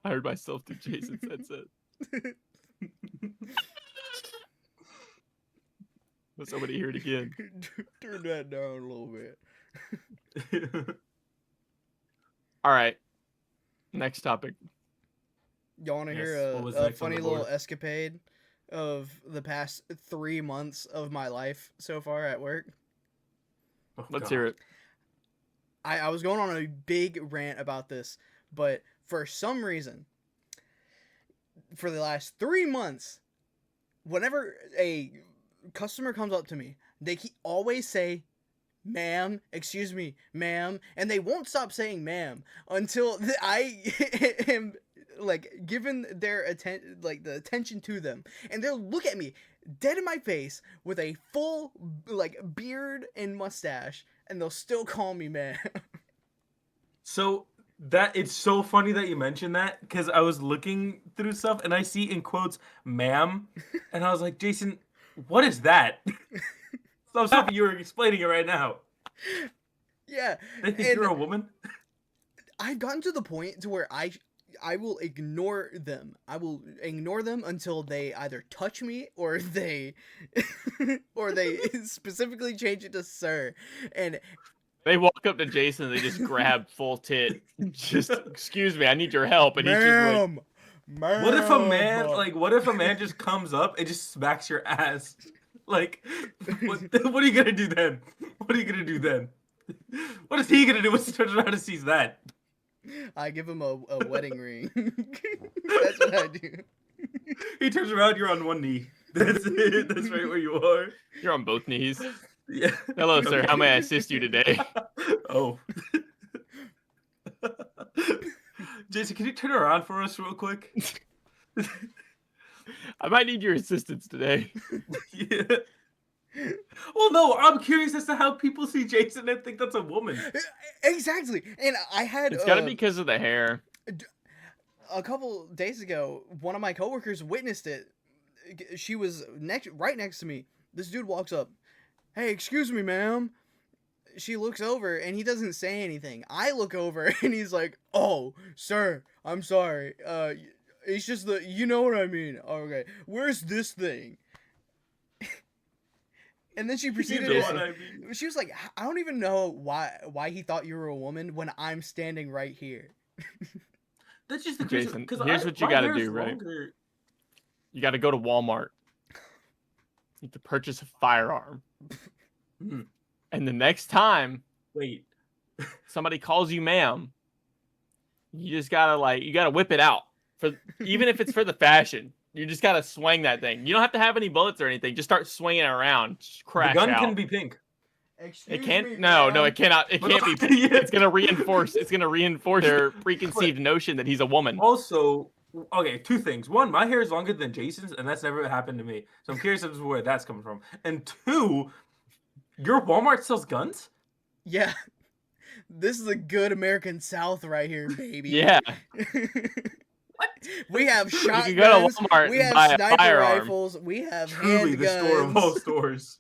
I heard myself through Jason's headset. Will somebody hear it again? Turn that down a little bit. All right. Next topic. Y'all want to hear a funny little escapade of the past 3 months of my life so far at work? Let's hear it. I was going on a big rant about this, but for some reason, for the last 3 months, whenever a customer comes up to me, they always say, "Ma'am, excuse me, ma'am," and they won't stop saying "ma'am" until I am like given their the attention to them, and they'll look at me dead in my face with a full like beard and mustache, and they'll still call me man. So that it's so funny that you mentioned that because I was looking through stuff and I see in quotes "ma'am," and I was like, Jason, what is that? So I'm sorry you were explaining it right now. Yeah, They think you're a woman. I've gotten to the point to where I will ignore them. I will ignore them until they either touch me or they or they specifically change it to sir. And They walk up to Jason and they just grab full tit. Just, excuse me, I need your help. And he's just ma'am, what if a man just comes up and just smacks your ass? Like, what are you gonna do then? What are you gonna do then? What is he gonna do when he turns around and sees that? I give him a wedding ring. That's what I do. He turns around, you're on one knee. That's it. That's right where you are. You're on both knees. Yeah. Hello, sir. How may I assist you today? Oh. Jason, can you turn around for us real quick? I might need your assistance today. Yeah. Well, no, I'm curious as to how people see Jason and think that's a woman. Exactly. And I had It's gotta be because of the hair. a couple days ago, one of my coworkers witnessed it. She was right next to me. This dude walks up. Hey, excuse me, ma'am. She looks over and he doesn't say anything. I look over and he's like, "Oh, sir, I'm sorry. It's just you know what I mean. Okay, where's this thing?" And then she proceeded. You know what I mean. She was like, "I don't even know why he thought you were a woman when I'm standing right here." That's just the Jason, here's what you gotta do, right? You gotta go to Walmart. You have to purchase a firearm. Mhm. And the next time Wait. somebody calls you ma'am, you just gotta you gotta whip it out. Even if it's for the fashion. You just gotta swing that thing. You don't have to have any bullets or anything. Just start swinging it around. Just crash The gun out. can be pink. It can't. No, it cannot. It can't be. Yeah. It's gonna reinforce. It's gonna reinforce their preconceived notion that he's a woman. Also, okay, two things. One, my hair is longer than Jason's, and that's never happened to me. So I'm curious as to where that's coming from. And two, your Walmart sells guns? Yeah. This is a good American South right here, baby. Yeah. We have shotguns. You can go to Walmart we and have buy a sniper firearm. rifles. We have Truly handguns. the store of all stores.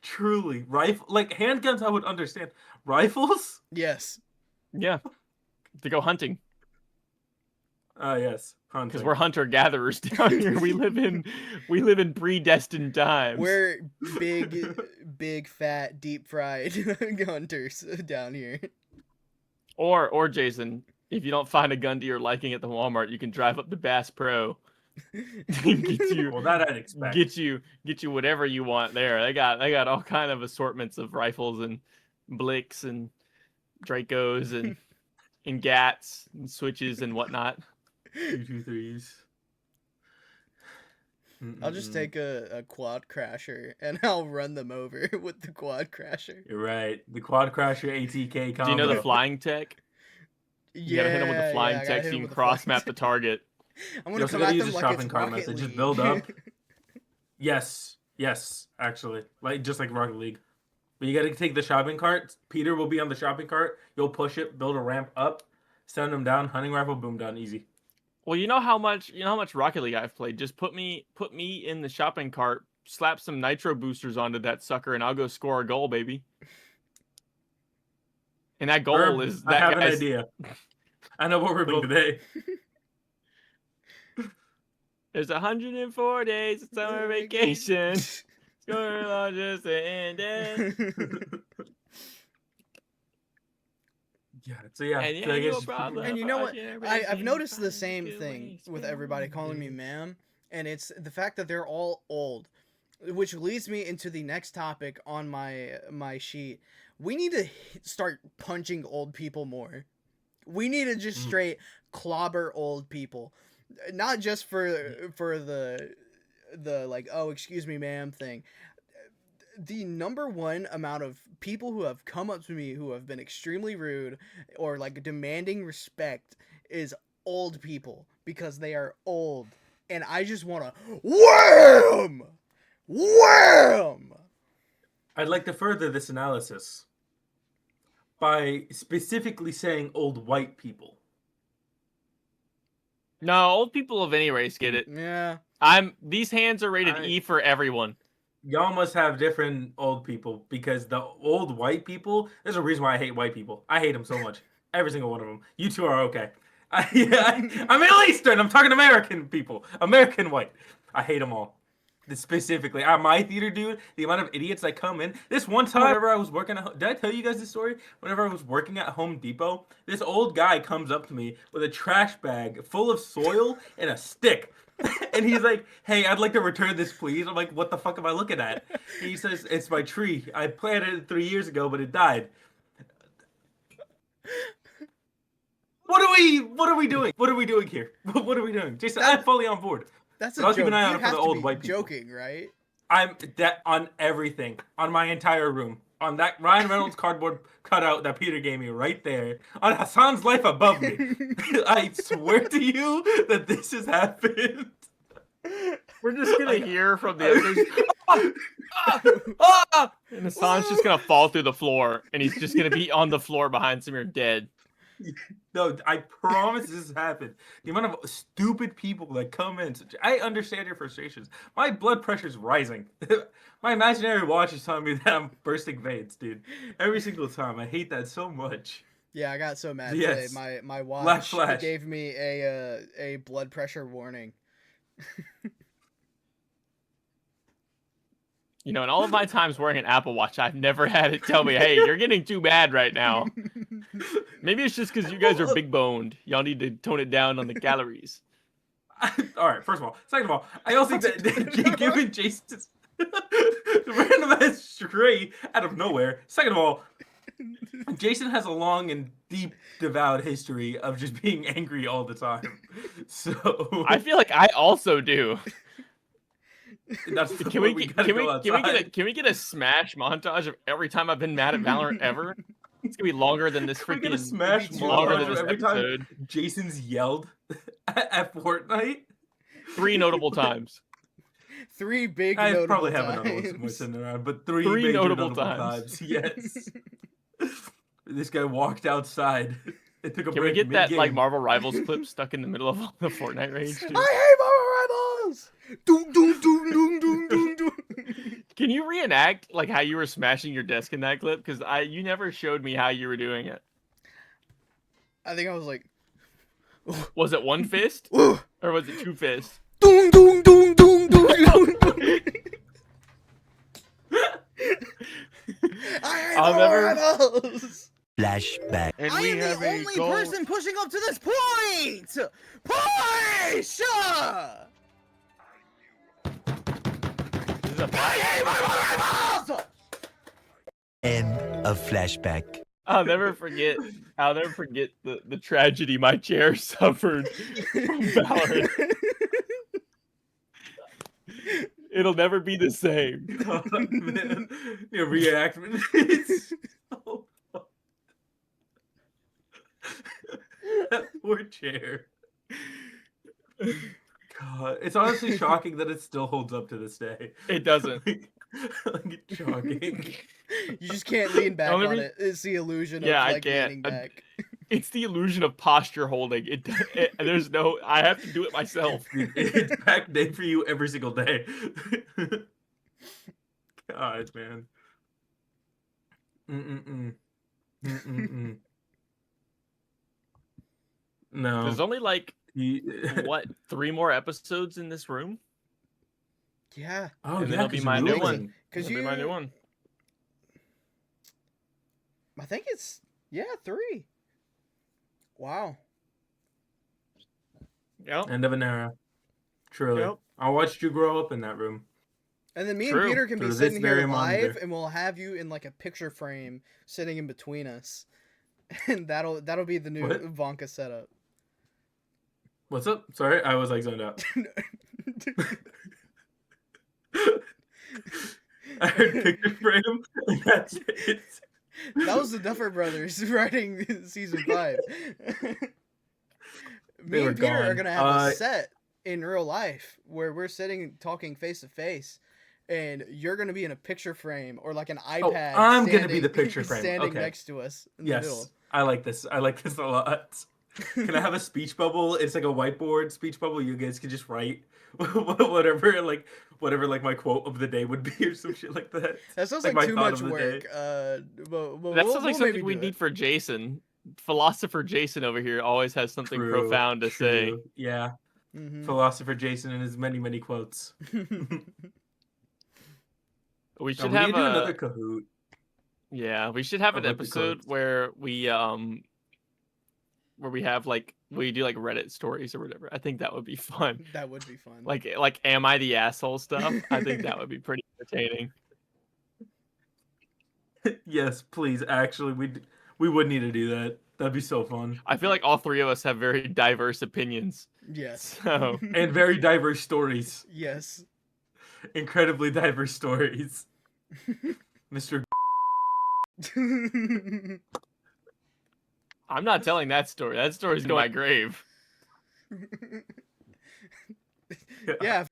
Truly. Handguns I would understand. Rifles? Yes. Yeah. To go hunting. Yes. Because we're hunter gatherers down here. We live in predestined times. We're big, fat, deep fried hunters down here. Or Jason, if you don't find a gun to your liking at the Walmart, you can drive up to Bass Pro. Well, that I'd expect. Get you whatever you want there. They got all kind of assortments of rifles and Blicks and Dracos and Gats and switches and whatnot. 223s. I'll just take a quad crasher and I'll run them over with the quad crasher. You're right. The quad crasher ATK combo. Do you know the flying tech? You gotta hit them with the flying tech so you can cross map the target. I'm gonna come at them like it's Rocket method. League. Just build up. Yes, actually, just like Rocket League. But you gotta take the shopping cart. Peter will be on the shopping cart. You'll push it, build a ramp up, send them down. Hunting rifle, boom, down, easy. Well, you know how much Rocket League I've played. Just put me in the shopping cart, slap some nitro boosters onto that sucker, and I'll go score a goal, baby. And that goal is that I have an idea. I know what we're doing today. There's 104 days of summer vacation. Score on just ended. Yeah. So yeah. And so I guess And you know what? I've noticed the same thing with everybody calling me ma'am, and it's the fact that they're all old, which leads me into the next topic on my sheet. We need to start punching old people more. We need to just straight clobber old people, not just for the like, oh, excuse me, ma'am thing. The number one amount of people who have come up to me who have been extremely rude or like demanding respect is old people, because they are old and I just want to wham Wham! I'd like to further this analysis by specifically saying old white people. No, old people of any race get it. Yeah. These hands are rated E for everyone. Y'all must have different old people, because the old white people, there's a reason why I hate white people. I hate them so much. Every single one of them. You two are okay. I'm Middle Eastern. I'm talking American people. American white. I hate them all. Specifically, at my theater, dude, the amount of idiots that come in. This one time, whenever I was working at, did I tell you guys this story? Whenever I was working at Home Depot, this old guy comes up to me with a trash bag full of soil and a stick. And he's like, "Hey, I'd like to return this, please." I'm like, "What the fuck am I looking at?" And he says, "It's my tree. I planted it 3 years ago, but it died." What are we doing? What are we doing here? What are we doing? Jason, I'm fully on board. That's a I'll joke. keep an eye You out for have the to old be white people. joking, right? I'm that on everything, on my entire room, on that Ryan Reynolds cardboard cutout that Peter gave me right there, on Hassan's life above me. I swear to you that this has happened. We're just gonna hear from the others. And Hassan's just gonna fall through the floor, and he's just gonna be on the floor behind Samir dead. No, I promise this has happened. The amount of stupid people that come in. I understand your frustrations. My blood pressure's rising. My imaginary watch is telling me that I'm bursting veins, dude. Every single time. I hate that so much. Yeah, I got so mad Yes. today. My watch Flash. gave me a blood pressure warning. You know, in all of my times wearing an Apple Watch, I've never had it tell me, "Hey, you're getting too bad right now." Maybe it's just because you guys are big boned. Y'all need to tone it down on the calories. All right, first of all. Second of all, I also think that giving Jason random ass stray out of nowhere. Second of all, Jason has a long and deep, devout history of just being angry all the time. So I feel like I also do. that's Can we get a Smash montage of every time I've been mad at Valorant ever? It's gonna be longer than this Can we get a freaking Smash longer than montage this every episode. time Jason's yelled at Fortnite? 3 notable times. 3 big I notable probably times. have another one somewhere sitting around, but 3 3 major notable notable times. Yes. This guy walked outside. It took a Can we break get that mid-game. like Marvel Rivals clip stuck in the middle of the Fortnite rage? Dude? I hate Marvel Rivals! Doom, doom, doom, doom, doom, doom, doom. Can you reenact like how you were smashing your desk in that clip? Because you never showed me how you were doing it. I think I was like, Was it one fist "Ooh, or was it 2 fists? doom, doom, doom, doom, doom, doom, doom." I hate I'll Marvel never- Rivals! Flashback. And I we am the have a only goal. person pushing up to this point! Push! This is a I hate Marvel Rivals! End of flashback. I'll never forget the tragedy my chair suffered from Valorant. It'll never be the same. Oh, man. Your reenactment. It's so fun. That poor chair. God, it's honestly shocking that it still holds up to this day. It doesn't. Like it's shocking. You just can't lean back only on rea- it. It's the illusion Yeah, I of like can't. leaning back. It's the illusion of posture holding. There's no. I have to do it myself. It's back day for you every single day. God, man. No. There's only like He- what 3 more episodes in this room, Yeah, Oh, and then yeah, it'll be 'cause my you're new losing. one. because It'll be my new one. I think it's 3. Wow. Yep. End of an era. Truly. Yep. I watched you grow up in that room. And then me True. and Peter can be Through this sitting here very live, monitor. and we'll have you in like a picture frame sitting in between us, and that'll be the new What? VONKA setup. What's up? Sorry, I was like zoned out. I heard picture frame, and that's it. That was the Duffer Brothers writing season 5. Me were and Peter are gone. gonna have a set in real life where we're sitting talking face to face, and you're gonna be in a picture frame or like an Oh, iPad. I'm gonna be the picture frame. standing Okay. next to us in the middle. Yes, I like this. I like this a lot. Can I have a speech bubble? It's like a whiteboard speech bubble. You guys can just write whatever, like my quote of the day would be or some shit like that. That sounds Like like my too thought much of the work. day. But That we'll sounds like maybe something we do need it. for Jason. Philosopher Jason over here always has something True, profound to say. true. Yeah, Mhm. philosopher Jason and his many quotes. We Now, should we have need to do another Kahoot. Yeah, we should have of, an like, the episode quotes. where we have like we do like Reddit stories or whatever. I think that would be fun. That would be fun. Like am I the asshole stuff? I think that would be pretty entertaining. Yes, please. Actually, we would need to do that. That'd be so fun. I feel like all three of us have very diverse opinions. Yes. So And very diverse stories. Yes. Incredibly diverse stories. Mr. I'm not telling that story. That story's going to my grave. Yeah.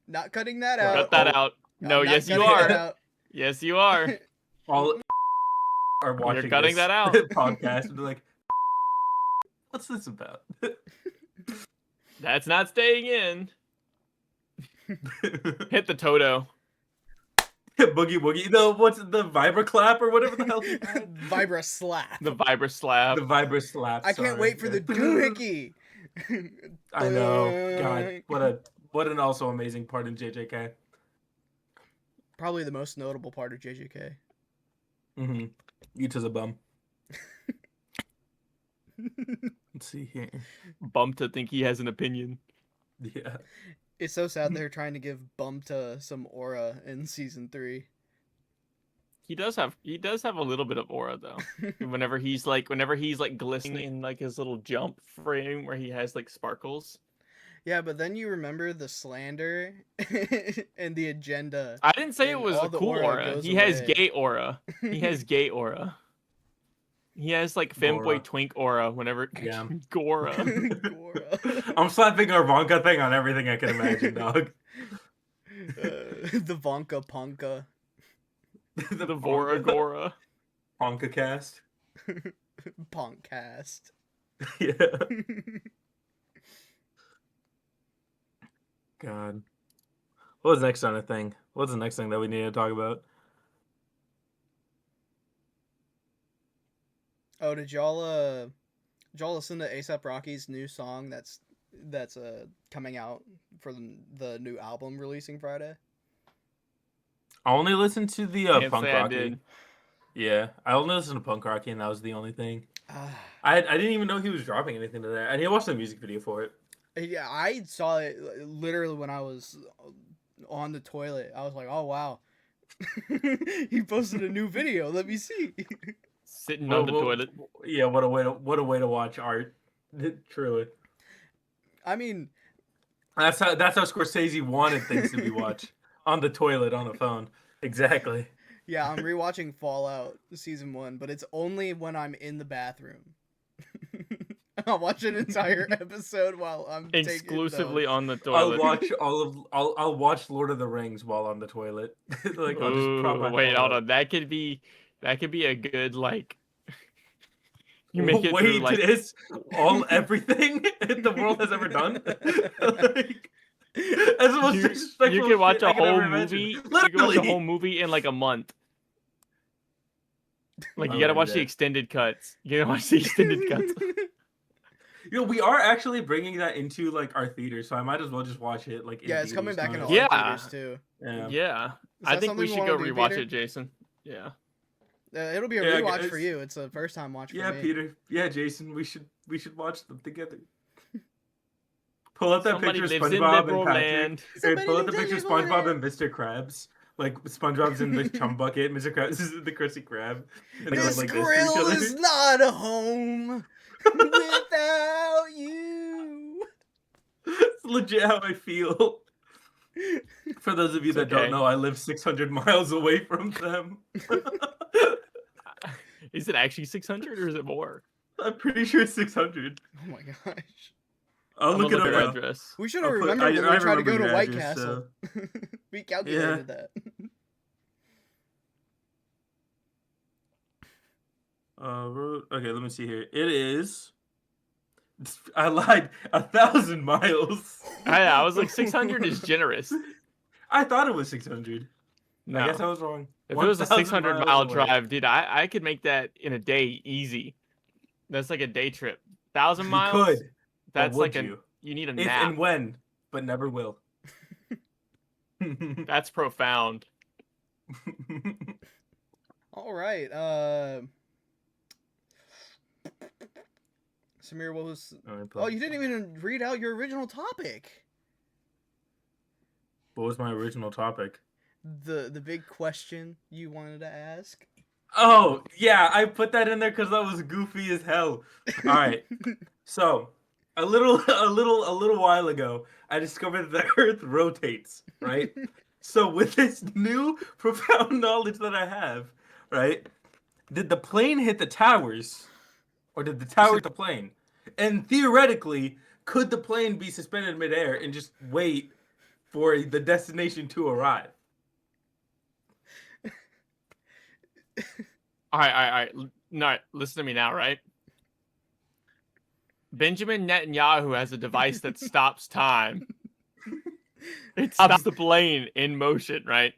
Not cutting that out. Cut that out. I'm No, not yes you cutting that are. out. Yes you are. All are watching cutting this that out. podcast and be like, what's this about? That's not staying in. Hit the Toto. Boogie woogie. What's the vibra clap or whatever the hell he had? Vibra slap. The Vibra slap. The vibra slap. I can't wait for the doohickey. I know. God, what an also amazing part in JJK. Probably the most notable part of JJK. Mm-hmm. Utah's a bum. Let's see here. Bump to think he has an opinion. Yeah. It's so sad they're trying to give Bumpta some aura in season 3. He does have a little bit of aura though. whenever he's like glistening in like his little jump frame where he has like sparkles. Yeah, but then you remember the slander and the agenda. I didn't say it And was all a the cool aura aura. goes He has away. gay aura. He has gay aura. He has like femboy Gora. twink aura whenever Yeah. Gora. Gora. I'm slapping our VONKA thing on everything I can imagine, dog. The VONKA Ponka. the Vora Gora. VONKA cast. Ponkcast. Yeah. God. What's next on the thing? What's the next thing that we need to talk about? Oh, did y'all listen to A$AP Rocky's new song that's coming out for the new album releasing Friday? I only listened to the Can't Punk say I Rocky. did. Yeah, I only listened to Punk Rocky, and that was the only thing. Ah. I didn't even know he was dropping anything to that. I need to watch the music video for it. Yeah, I saw it literally when I was on the toilet. I was like, "Oh wow, he posted a new video. Let me see." Sitting on the toilet. Yeah, what a way to watch art. Truly, I mean, that's how Scorsese wanted things to be watched on the toilet on a phone. Exactly. yeah, I'm rewatching Fallout season 1, but it's only when I'm in the bathroom. I'll watch an entire episode while I'm Exclusively taking on the I'll toilet. watch I'll watch Lord of the Rings while on the toilet. Like I'll just prop my Ooh, wait, phone hold up. on. That could be a good like. You make it Wait, through like it's everything the world has ever done. Like, that's the most you disrespectful can watch shit a I could whole ever imagine. movie. You can watch a Literally. whole movie in like a month. Like you I gotta like watch the that. extended cuts. You gotta watch the extended cuts. You know, we are actually bringing that into like our theater, so I might as well just watch it. Like, in Yeah, it's coming theaters back in now. all Yeah. theaters too. Yeah. Yeah, Is I that think we something should go wanna do, rewatch Peter? it, Jason. Yeah. It'll be a Yeah, rewatch guys. for you. It's a first time watch for Yeah, me. Peter. Yeah, Jason. We should watch them together. Pull up that Somebody picture of lives in SpongeBob liberal and Patrick. land. Hey, Somebody pull up the lives in picture of liberal SpongeBob land. and Mr. Krabs. Like SpongeBob's in the chum bucket, Mr. Krabs is the Krusty Krab. And they're This like this to each grill other. is not a home without you. It's legit how I feel. For those of you that okay. don't know, I live 600 miles away from them. Is it actually 600 or is it more? I'm pretty sure it's 600. Oh my gosh. I'll look it up. Their address. We should have remembered when we tried to go to White Castle. So. We calculated that. Okay, let me see here. It is. I lied. 1,000 miles. I was like 600 is generous. I thought it was 600. No. I guess I was wrong. If it was a 600-mile drive, dude, I could make that in a day easy. That's like a day trip. 1,000 miles. You could. That's like you need a if nap. and when, but never will. That's profound. All right. Samir, what was... Oh, you didn't even read out your original topic. What was my original topic? The big question you wanted to ask. Oh, yeah, I put that in there because that was goofy as hell. All right. So, a little while ago, I discovered that the Earth rotates, right? So, with this new profound knowledge that I have, right? Did the plane hit the towers, or did the tower hit the plane? And theoretically, could the plane be suspended midair and just wait for the destination to arrive? All right. No, listen to me now, right? Benjamin Netanyahu has a device that stops time. It stops the plane in motion, right?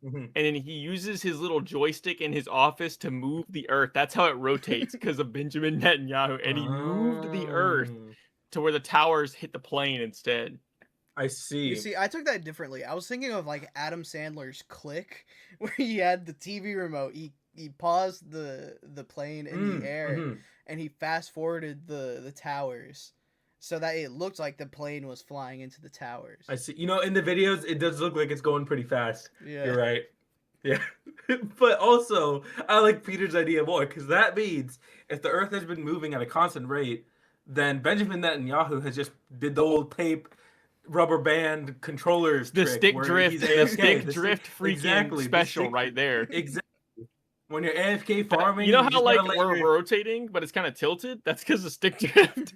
Mm-hmm. And then he uses his little joystick in his office to move the Earth. That's how it rotates because of Benjamin Netanyahu. And he moved the Earth to where the towers hit the plane instead. I see. You see, I took that differently. I was thinking of like Adam Sandler's Click, where he had the TV remote. He paused the plane in the air, and he fast forwarded the towers, so that it looked like the plane was flying into the towers. I see. You know, in the videos, it does look like it's going pretty fast. Yeah, you're right. Yeah, but also I like Peter's idea more because that means if the Earth has been moving at a constant rate, then Benjamin Netanyahu has just did the old tape. Rubber band controllers the trick stick where drift, he's the stick drift freaking exactly, special right there. Exactly. When you're AFK farming, you know how like we're rotating, but it's kind of tilted. That's because of stick drift.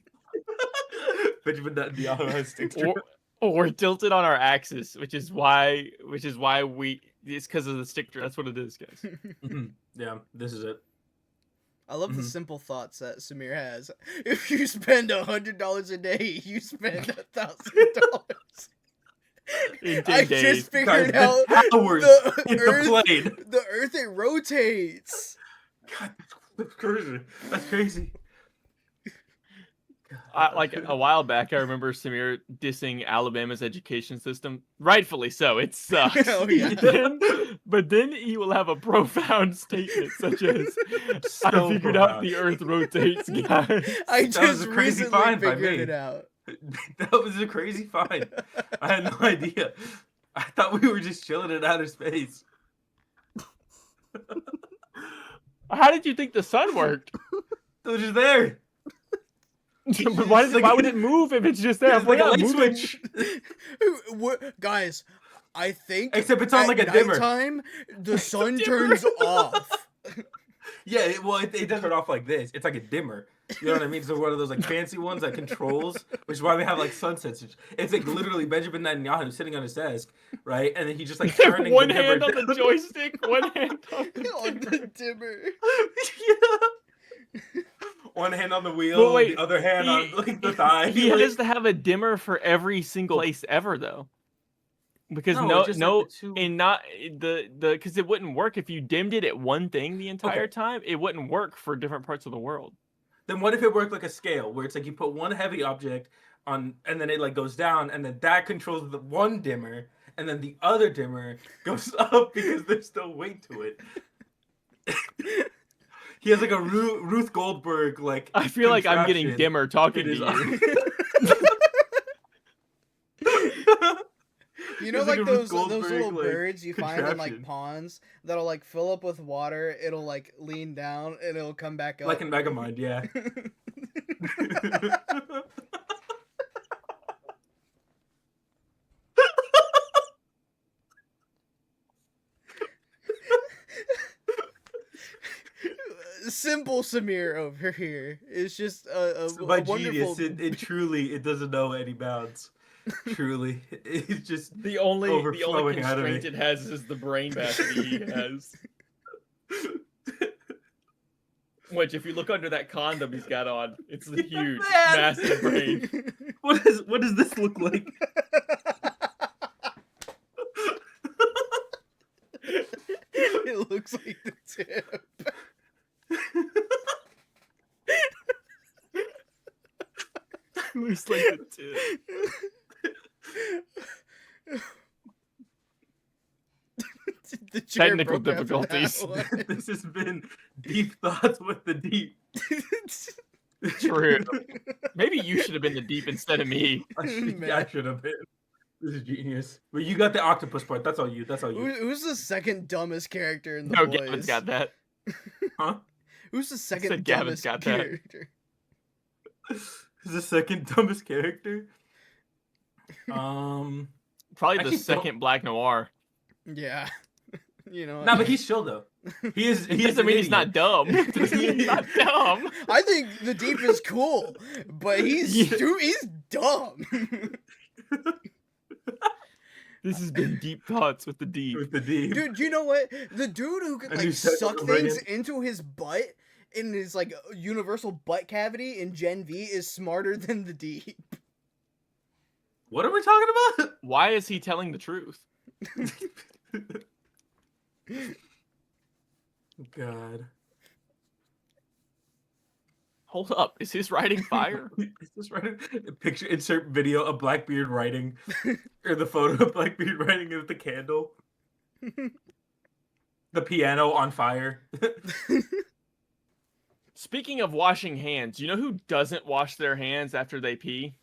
Benjamin Netanyahu has stick drift. Or we're tilted on our axis, which is why we. It's because of the stick drift. That's what it is, guys. Yeah, this is it. I love the simple thoughts that Samir has. If you spend $100 a day, you spend $1,000. I just figured out the Earth it rotates. God, that's crazy. That's crazy. Like a while back, I remember Samir dissing Alabama's education system. Rightfully so. It sucks. Oh, yeah. But then he will have a profound statement such as, I figured out the Earth rotates, guys. I just recently figured it out. That was a crazy find. I had no idea. I thought we were just chilling in outer space. How did you think the sun worked? It was just there. But why would it move if it's just there? It's like a light switch. Guys, I think except it's on like a dimmer. Nighttime, the sun turns off. Yeah, it does turn off like this. It's like a dimmer. You know what I mean? So one of those like fancy ones that controls, which is why we have like sunsets. It's like literally Benjamin Netanyahu sitting on his desk, right? And then he just like turning one hand on the joystick, one hand on the dimmer. Yeah. One hand on the wheel, the other hand on like the thigh. He has to have a dimmer for every single place ever, though, because because it wouldn't work if you dimmed it at one thing the entire time. It wouldn't work for different parts of the world. Then what if it worked like a scale, where it's like you put one heavy object on, and then it like goes down, and then that controls the one dimmer, and then the other dimmer goes up because there's still weight to it. He has like a Ruth Goldberg like. I feel like I'm getting dimmer talking to you. You know, like those little birds you find in like ponds that'll like fill up with water. It'll like lean down and it'll come back up. Like in Megamind, yeah. simple Samir over here is just a My wonderful. genius, it truly, it doesn't know any bounds. Truly, it's just The only overflowing out of constraint me. it has is the brain battery he has. Which, if you look under that condom he's got on, it's a huge, man. massive brain. What does this look like? It looks like the tip. Looks like the tip. The chair Technical broke after that difficulties. one. This has been Deep Thoughts with the Deep. True. Maybe you should have been the deep instead of me. I Man. should have been. This is genius. But you got the octopus part. That's all you. That's all you. Who's the second dumbest character in the No, boys? Gavin's got that. Huh? Who's the second said Gavin's dumbest got that. character? Who's the second dumbest character? Probably Actually, the second Black Noir. Yeah. You know. No, but he's chill though. He is. He Doesn't mean he's not dumb. Doesn't mean he's not dumb. I think the Deep is cool, but he's dumb. This has been Deep Thoughts with the Deep. With the Deep. Dude, you know what? The dude who could A like new segment suck we're things bringing. into his butt in his like universal butt cavity in Gen V is smarter than the Deep. What are we talking about? Why is he telling the truth? God. Hold up. Is his writing fire? Is this right? Picture insert video of Blackbeard writing, or the photo of Blackbeard writing with the candle, the piano on fire. Speaking of washing hands, you know who doesn't wash their hands after they pee?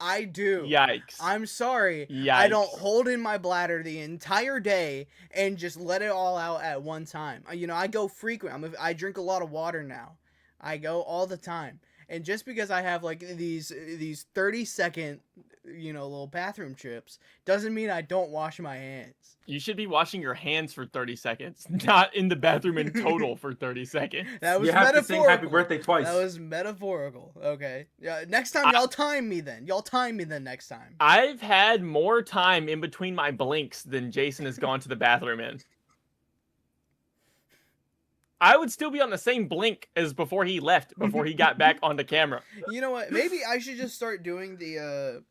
I do. Yikes. I'm sorry. Yikes. I don't hold in my bladder the entire day and just let it all out at one time. You know, I go frequent. I drink a lot of water now. I go all the time. And just because I have like these 30-second, you know, little bathroom trips doesn't mean I don't wash my hands. You should be washing your hands for 30 seconds, not in the bathroom in total for 30 seconds. That was You have to metaphorical. sing Happy Birthday twice. That was metaphorical. Okay. Yeah. Next time, y'all time me then. Y'all time me then next time. I've had more time in between my blinks than Jason has gone to the bathroom in. I would still be on the same blink as before he left, before he got back on the camera. You know what? Maybe I should just start doing the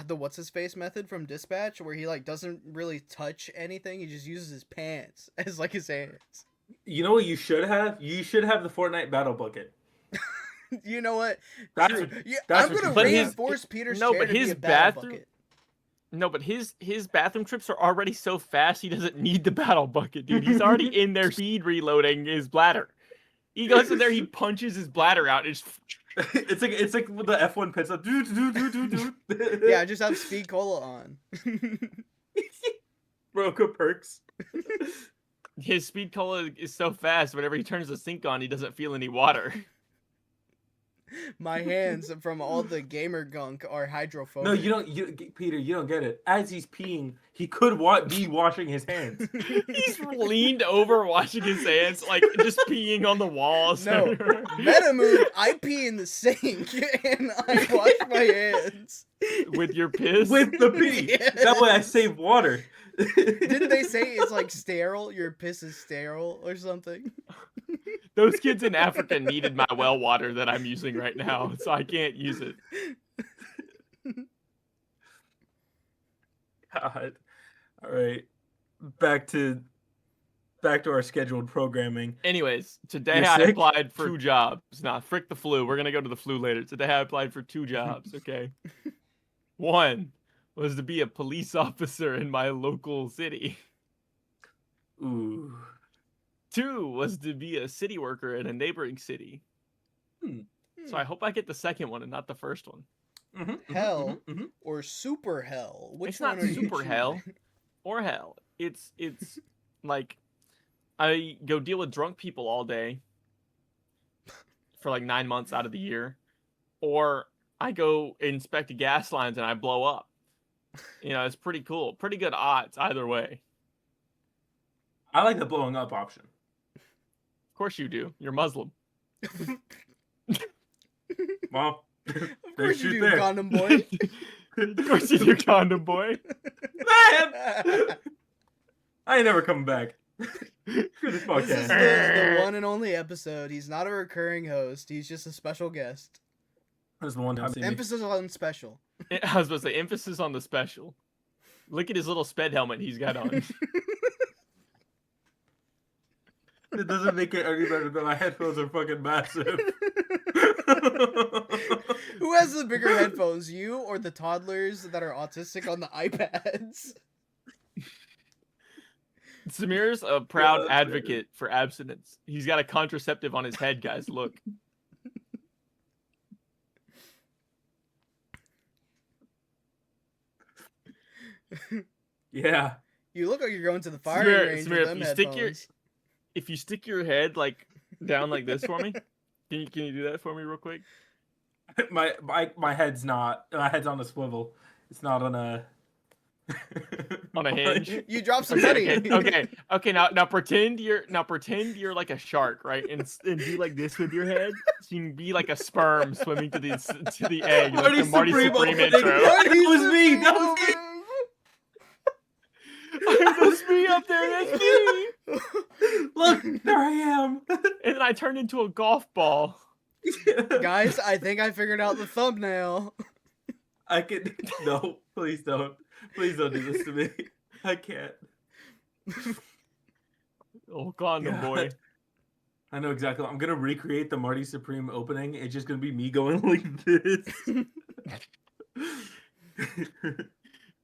what's his face method from Dispatch, where he like doesn't really touch anything. He just uses his pants as like his hands. You know what you should have? You should have the Fortnite battle bucket. You know what? That's True. what- Yeah, that's I'm what gonna you- But his- reinforce Peter's no, chair but to be his a battle bathroom- bucket. No, but his bathroom trips are already so fast, he doesn't need the battle bucket, dude. He's already in there speed reloading his bladder. He goes in there, he punches his bladder out, and just... it's like with the F1 pits up. Yeah, just have Speed Cola on. Roca perks. His speed cola is so fast, whenever he turns the sink on, he doesn't feel any water. My hands from all the gamer gunk are hydrophobic. No, Peter, you don't get it. As he's peeing, he could be washing his hands. He's leaned over washing his hands, like just peeing on the walls. No, meta move. I pee in the sink and I wash my hands. With your piss? With the pee. Yes. That way I save water. Didn't they say it's like sterile? Your piss is sterile or something? Those kids in Africa needed my well water that I'm using right now, so I can't use it. God. All right. Back to our scheduled programming. Anyways, today You're I sick? applied for 2 jobs. Nah, frick the flu. We're gonna go to the flu later. Today I applied for 2 jobs, okay? 1 was to be a police officer in my local city. Ooh. 2 was to be a city worker in a neighboring city. So I hope I get the second one and not the first one. Hell or super hell? Which It's not one are you super hell choosing? or hell. It's like I go deal with drunk people all day for like 9 months out of the year, or I go inspect gas lines and I blow up. You know, it's pretty cool. Pretty good odds either way. I like the blowing up option. Of course you do. You're Muslim. Well, Of there's course you truth do, there. condom boy. Of course you do, condom boy. Man, I ain't never coming back. Screw this This is podcast. the one and only episode. He's not a recurring host. He's just a special guest. This is the one time. See me. Emphasis on special. I was supposed to say emphasis on the special. Look at his little sped helmet he's got on. It doesn't make it any better that my headphones are fucking massive. Who has the bigger headphones, you or the toddlers that are autistic on the iPads? Samir's a proud that's advocate for abstinence. He's got a contraceptive on his head, guys. Look. Yeah. You look like you're going to the firing range with them headphones. If you stick your head like down like this for me, can you do that for me real quick? My head's not. My head's on a swivel. It's not on a. On a hinge. You dropped some money. Okay. Now pretend you're like a shark, right? And do like this with your head, so you can be like a sperm swimming to the egg, like the Marty Supreme intro. That was me. That was me. That's me up there. That's me. Look, there I am. And then I turned into a golf ball. Guys, I think I figured out the thumbnail. I can. No, please don't. Please don't do this to me. I can't. Oh, condom boy. I know exactly. I'm gonna recreate the Marty Supreme opening. It's just gonna be me going like this.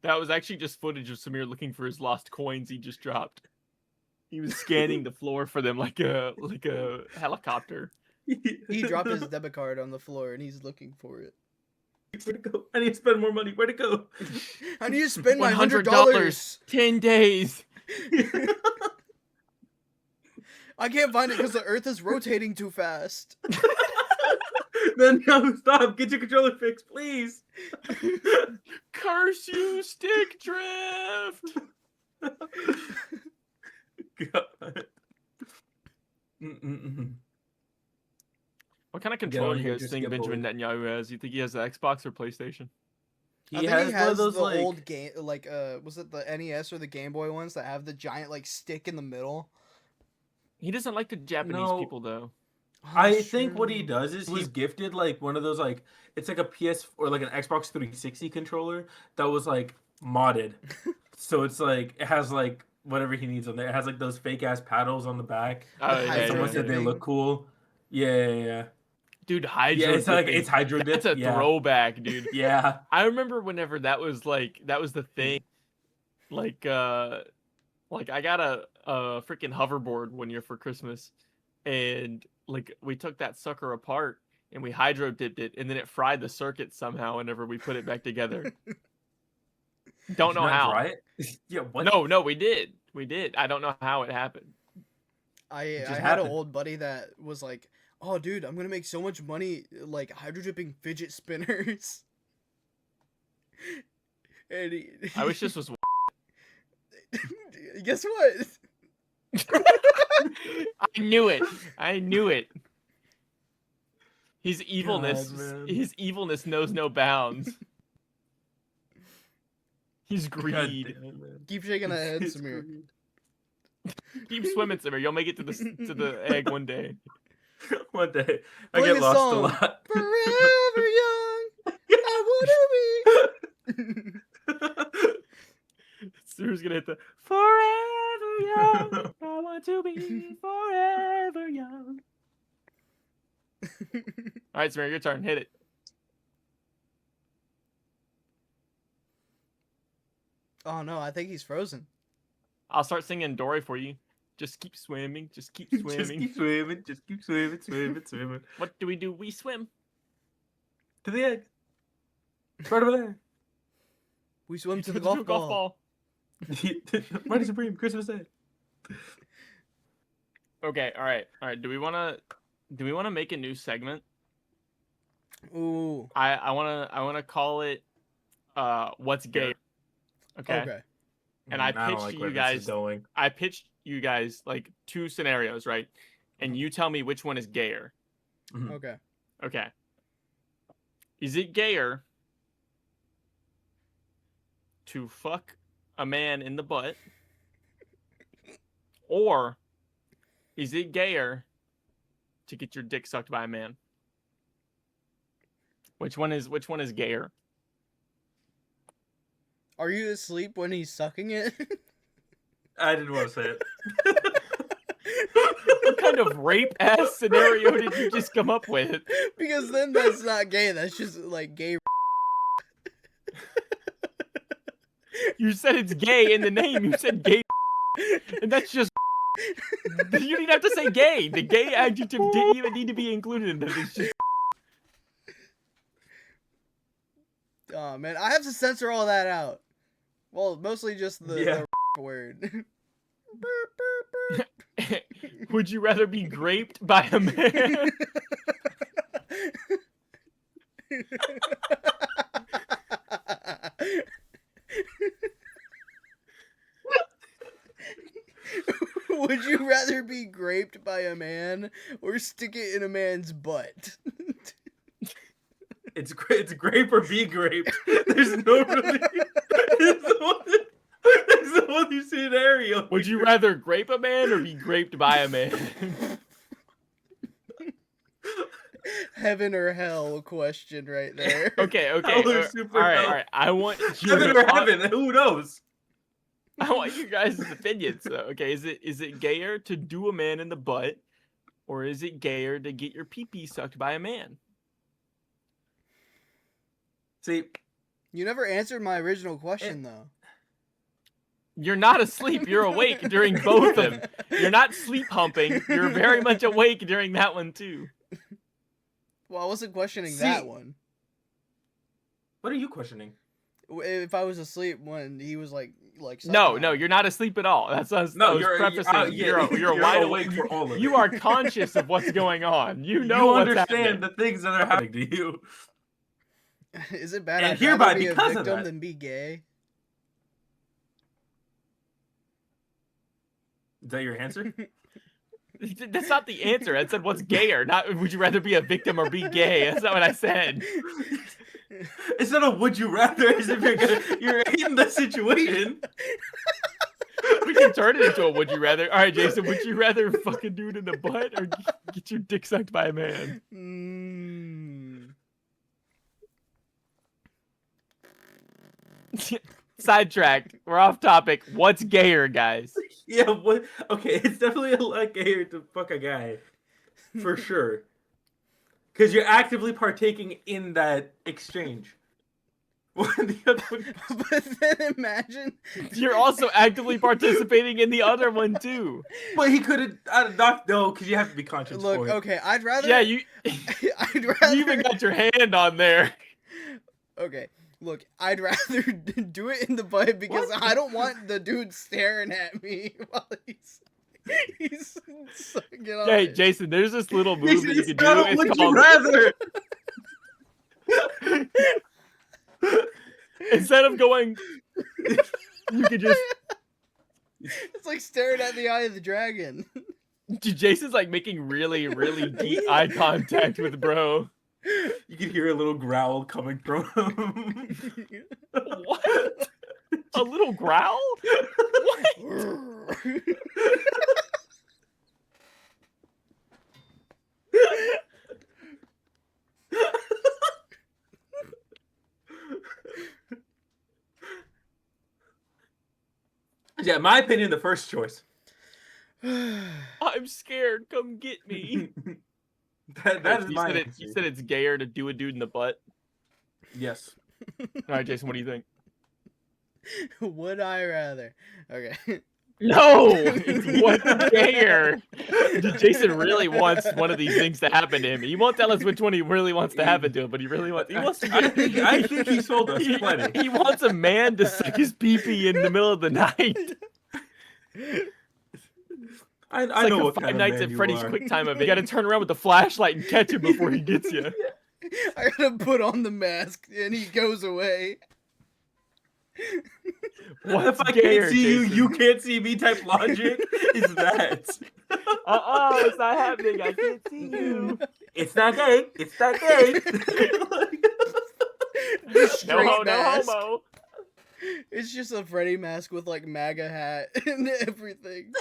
That was actually just footage of Samir looking for his lost coins he just dropped. He was scanning the floor for them like a helicopter. He dropped his debit card on the floor and he's looking for it. Where'd it go? I need to spend more money. Where'd it go? I need to spend my $100. 10 days. I can't find it because the earth is rotating too fast. Then no, stop. Get your controller fixed, please. Curse you, stick drift. God. Mm-mm-mm. What kind of Get controller on do here, you guys just think get Benjamin bored. Netanyahu has? You think he has the Xbox or PlayStation? I think he one has of those the like old game, like was it the NES or the Game Boy ones that have the giant like stick in the middle? He doesn't like the Japanese No. people though. Oh, I that's think what he true. does is he's gifted like one of those like it's like a PS or like an Xbox 360 controller that was like modded. So it's like it has like whatever he needs on there. It has like those fake ass paddles on the back. Oh, The yeah, hydro Someone yeah, said yeah. they look cool. Yeah. Dude, hydro. Yeah, it's like dipping. it's hydro dip. That's a Yeah. throwback, dude. Yeah. I remember whenever that was the thing. Like I got a freaking hoverboard one year for Christmas, and like we took that sucker apart and we hydro dipped it, and then it fried the circuit somehow whenever we put it back together. Don't Did know you not how. dry it? Yeah, what? No, we did. I don't know how it happened. I just had happened. an old buddy that was like, "Oh, dude, I'm gonna make so much money like hydro dipping fidget spinners." And I wish this was. Guess what? I knew it. His evilness, man. his evilness knows no bounds. His God greed. damn it, man. Keep shaking that head, It's Samir. greed. Keep swimming, Simmer. You'll make it to the egg one day. One day I Play get the lost song. a lot. Forever young, I wanna be. Stuart's gonna hit the forever young. I want to be forever young. All right, Samir, your turn. Hit it. Oh no, I think he's frozen. I'll start singing Dory for you. Just keep swimming. Just keep Just swimming. keep swimming. Just keep swimming. Swimming. What do? We swim. To the egg. It's right over there. We swim to the To a golf ball. Marty Supreme, Christmas Day. Okay. All right. Do we wanna make a new segment? Ooh. I wanna call it What's Gay. Okay. Okay. And I don't pitched like to where you this is guys. going. I pitched you guys like 2 scenarios, right? And you tell me which one is gayer. Okay. Okay. Is it gayer to fuck a man in the butt? Or is it gayer to get your dick sucked by a man? Which one is gayer? Are you asleep when he's sucking it? I didn't want to say it. What kind of rape ass scenario did you just come up with? Because then that's not gay. That's just like gay. You said it's gay in the name. You said gay, and that's just. You didn't have to say gay. The gay adjective didn't even need to be included in this. It's just. Oh man, I have to censor all that out. Well, mostly just the word. Would you rather be graped by a man? Would you rather be graped by a man or stick it in a man's butt? It's grape or be graped. There's no really. There's no other scenario. Would you rather grape a man or be graped by a man? Heaven or hell question right there. Okay. All super right. I want you Heaven or heaven? Who knows? I want you guys' opinions though. Okay, is it gayer to do a man in the butt, or is it gayer to get your pee-pee sucked by a man? See, You never answered my original question though. You're not asleep. You're awake during both of them. You're not sleep humping. You're very much awake during that one too. Well, I wasn't questioning that one. What are you questioning? If I was asleep when he was like No, you're not asleep at all. That's us. No, you're prefacing. You're wide wide awake for all of it. You are conscious of what's going on. You know you what's understand happening. the things that are happening to you. Is it bad? And I'd hereby, rather be a because of victim that- than be gay. Is that your answer? That's not the answer. I said what's gayer. Not would you rather be a victim or be gay. That's not what I said. It's not a would you rather. As if you're in the situation. We can turn it into a would you rather. All right, Jason. Would you rather fucking do it in the butt or get your dick sucked by a man? Sidetracked. We're off topic. What's gayer, guys? Yeah, what? Okay, it's definitely a lot gayer to fuck a guy, for sure. Because you're actively partaking in that exchange. But then imagine You're also actively participating in the other one too. But he could have not no, because you have to be conscious. look. for it. Okay, I'd rather. Yeah, you I'd you even got your hand on there. Okay, look, I'd rather do it in the butt because I don't want the dude staring at me while he's sucking on Hey, it. Jason, there's this little move that you It's can do. not a It's would you called rather. instead of going, you could just. It's like staring at the eye of the dragon. Jason's like making really, really deep eye contact with bro. You can hear a little growl coming from him. What? A little growl? What? Yeah, in my opinion, the first choice. I'm scared. Come get me. that is you my said it. answer. You said it's gayer to do a dude in the butt. Yes. All right, Jason, what do you think? Would I rather? Okay. No, it's what's gayer. Jason really wants one of these things to happen to him. He won't tell us which one he really wants to happen to him, but he really wants. He wants to I get. think he sold us plenty. He wants a man to suck his pee-pee in the middle of the night. I It's know like what a kind Five of Nights man at you Freddy's are. quick time event. You got to turn around with the flashlight and catch him before he gets you. I gotta put on the mask and he goes away. If I can't see you, you can't see me type logic is that. It's not happening. I can't see you. It's not gay. It's not gay. No mask. Homo. It's just a Freddy mask with like MAGA hat and everything.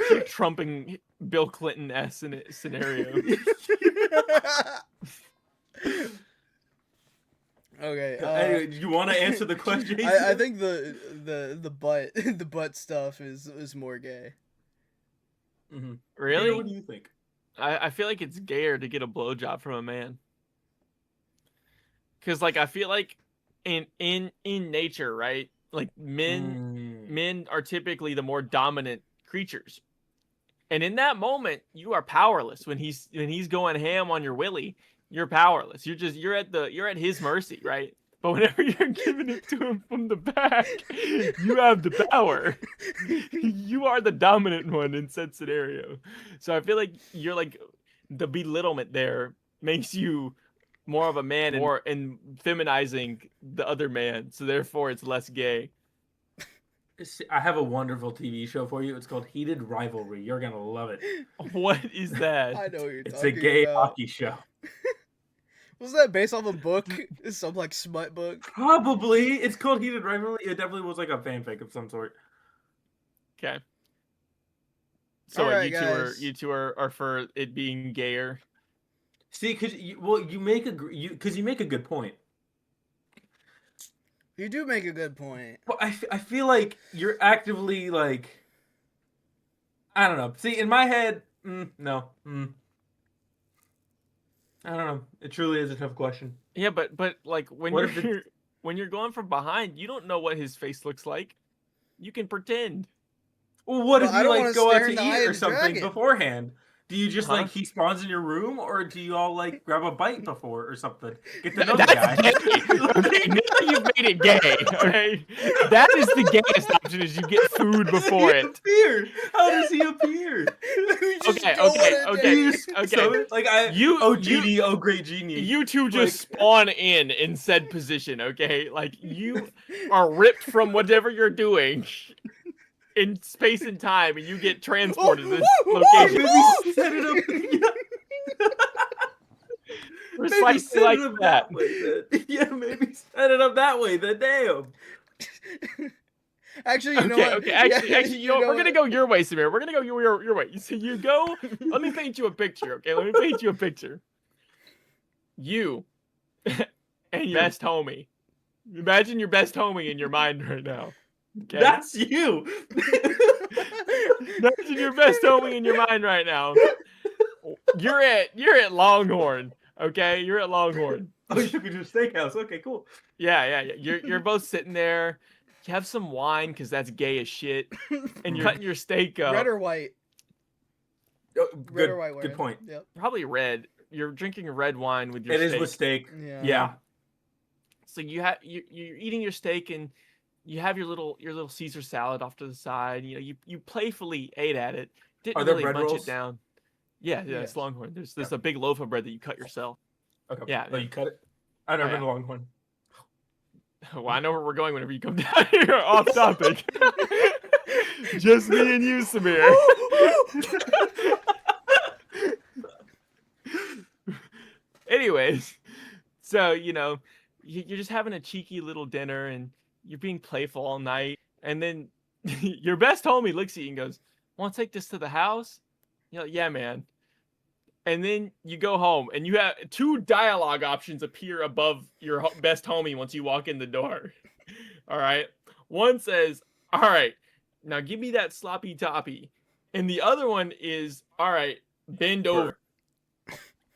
You're trumping Bill Clinton S in a scenario. Okay. Anyway, do you want to answer the question? I think the butt stuff is more gay. Mm-hmm. Really? What do you think? I feel like it's gayer to get a blowjob from a man. Because like I feel like in nature, right? Like men are typically the more dominant creatures. And in that moment, you are powerless. When he's going ham on your willy, you're powerless. You're at his mercy, right? But whenever you're giving it to him from the back, you have the power. You are the dominant one in said scenario. So I feel like you're like the belittlement there makes you more of a man and feminizing the other man. So therefore it's less gay. I have a wonderful TV show for you. It's called Heated Rivalry. You're gonna love it. What is that? I know what you're It's talking a gay about. hockey show. Was that based off a book? Some like smut book? Probably. It's called Heated Rivalry. It definitely was like a fanfic of some sort. Okay. So Alright, you two are for it being gayer. See, because you make a good point. You do make a good point. Well, I feel like you're actively like, I don't know. See, in my head, no. I don't know. It truly is a tough question. Yeah, but like when you're going from behind, you don't know what his face looks like. You can pretend. Well, what if I you don't like wanna go out stare to in the eat eye or of the something dragon. beforehand? Do you just Huh? like he spawns in your room, or do you all like grab a bite before or something? Get to know the That's guy. gay. Okay, now you've made it gay. Okay, that is the gayest option: is you get food before it. Appear? How does he appear? Okay. So, like genie, oh great genie. You two just spawn in said position. Okay, like you are ripped from whatever you're doing in space and time, and you get transported to this location. Maybe set it up. Precisely like that. Way, then. Yeah, maybe set it up that way. Then damn. Actually, you know Okay, what? okay. Actually, you know, we're gonna go your way, Samir. We're gonna go your way. So you go. Let me paint you a picture. Okay, let me paint you a picture. You and your best homie. Imagine your best homie in your mind right now. Okay? That's you. Imagine your best homie in your mind right now. You're at Longhorn. Okay, you're at Longhorn. Oh, you took me to a steakhouse. Okay, cool. Yeah. You're both sitting there. You have some wine because that's gay as shit, and you're cutting your steak up. Red or white? Oh, Red or white wine? Good point. Yep. Probably red. You're drinking red wine with your It steak. is with steak. Yeah. So you're eating your steak and you have your little Caesar salad off to the side. You know, you playfully ate at it. Didn't Are there really bread munch rolls? it down. Yeah, Yes. it's Longhorn. There's a big loaf of bread that you cut yourself. Okay. Yeah. Oh, you cut it? I've never Oh, been to Longhorn. Well, I know where we're going whenever you come down here. Off topic. Just me and you, Samir. Anyways, so you know, you're just having a cheeky little dinner and you're being playful all night, and then your best homie looks at you and goes, "Want to take this to the house?" You're like, "Yeah, man." And then you go home and you have two dialogue options appear above your best homie once you walk in the door. All right. One says, "All right, now give me that sloppy toppy." And the other one is, "All right, bend over."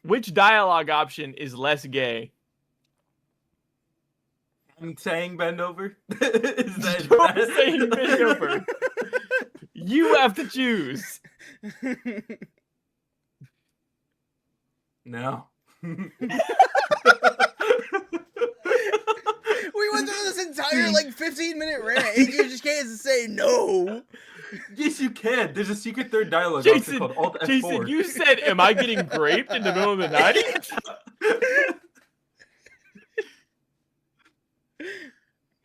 Which dialogue option is less gay? I'm saying bend over. Is You're saying bend over. You have to choose. No. We went through this entire like 15-minute rant. You just can't say no. Yes, you can. There's a secret third dialogue option called Alt F4. Jason, you said, "Am I getting graped in the middle of the night?"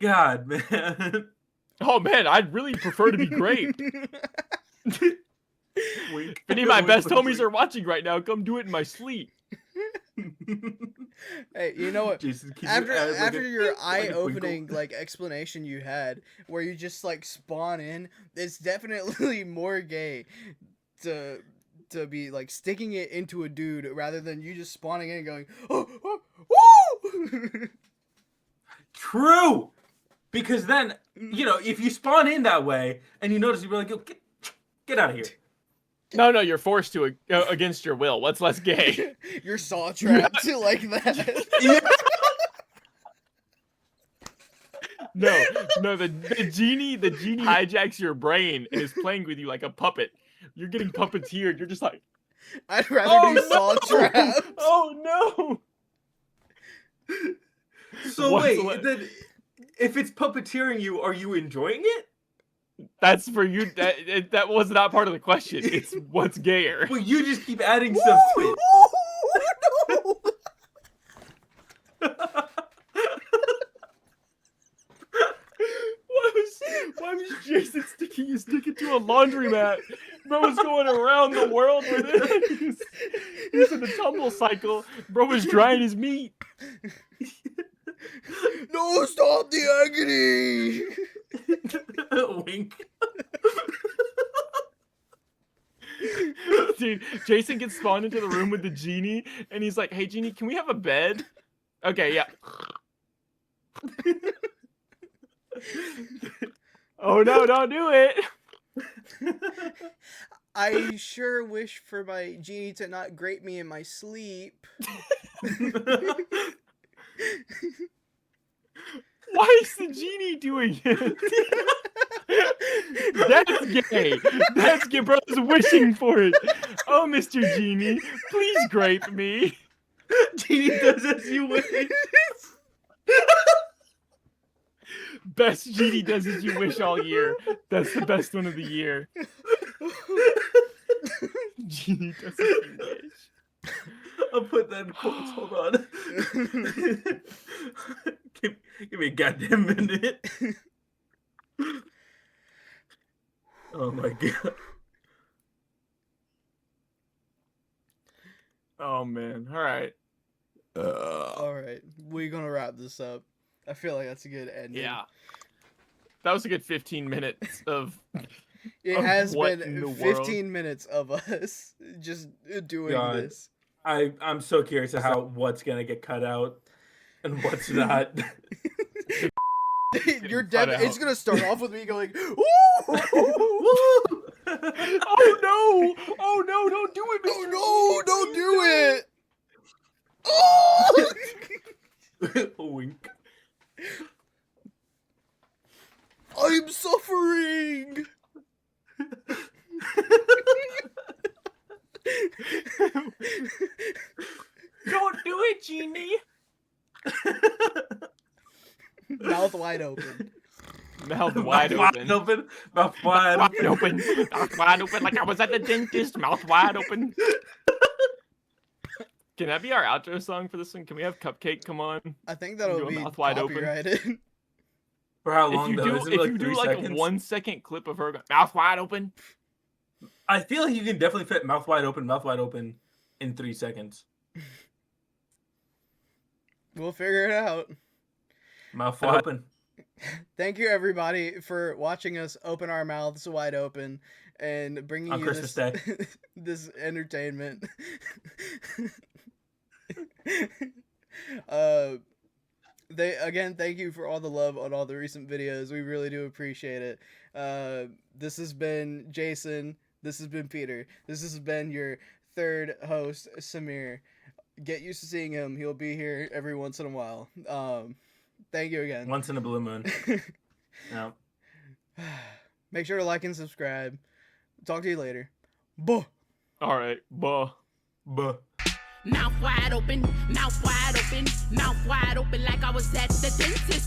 God, man. Oh man, I'd really prefer to be graped. Wink. If any of my best homies are watching right now, come do it in my sleep. Hey, you know what? Jason, After your eye-opening explanation you had, where you just spawn in, it's definitely more gay to be sticking it into a dude rather than you just spawning in and going, oh, woo! True, because then if you spawn in that way and you notice, you're like, get out of here. No, you're forced to against your will. What's less gay? You're saw trapped like that. No, the genie hijacks your brain and is playing with you like a puppet. You're getting puppeteered. You're just like, I'd rather be saw trapped. Oh no. So wait, then if it's puppeteering you, are you enjoying it? That's for you. That was not part of the question. It's what's gayer. Well, you just keep adding stuff to it. No. Why was Jason sticking his dick into a laundromat? Bro was going around the world with it. He's in the tumble cycle. Bro was drying his meat. No, stop the agony. Wink. Dude, Jason gets spawned into the room with the genie, and he's like, "Hey, genie, can we have a bed?" Okay, yeah. Oh no, don't do it. I sure wish for my genie to not grape me in my sleep. Why is the genie doing it? That's gay. That's gay. Bro's wishing for it. Oh, Mr. Genie, please grape me. Genie does as you wish. Best genie does as you wish all year. That's the best one of the year. Genie does as you wish. I'll put that in quotes. Hold on. Give me a goddamn minute. Oh my god. Oh man. All right. All right, we're gonna wrap this up. I feel like that's a good ending. Yeah. That was a good 15 minutes of. It has what been in the 15 world? minutes of us just doing God. this. I'm so curious to how what's gonna get cut out and what's not. It's gonna start off with me going, "Ooh!" Oh no! Oh no! Don't do it! Oh no! Don't do it! Oh! Wink. I'm suffering. Don't do it, Genie. Mouth wide open. Mouth wide open. Mouth wide Wide open. Mouth wide open. Like I was at the dentist. Mouth wide open. Can that be our outro song for this one? Can we have Cupcake come on? I think that'll Do a be mouth wide open. copyrighted. For how long If though? Is it you like do 3 like seconds? a 1 second clip of her going, mouth wide open. I feel like you can definitely fit mouth wide open in 3 seconds. We'll figure it out. Mouth wide open. Thank you everybody for watching us open our mouths wide open and bringing On you Christmas this Day. this entertainment. Thank you for all the love on all the recent videos. We really do appreciate it. This has been Jason. This has been Peter. This has been your third host, Samir. Get used to seeing him. He'll be here every once in a while. Thank you again. Once in a blue moon. No. Make sure to like and subscribe. Talk to you later. Buh. All right. Buh. Buh. Mouth wide open, mouth wide open, mouth wide open like I was at the dentist.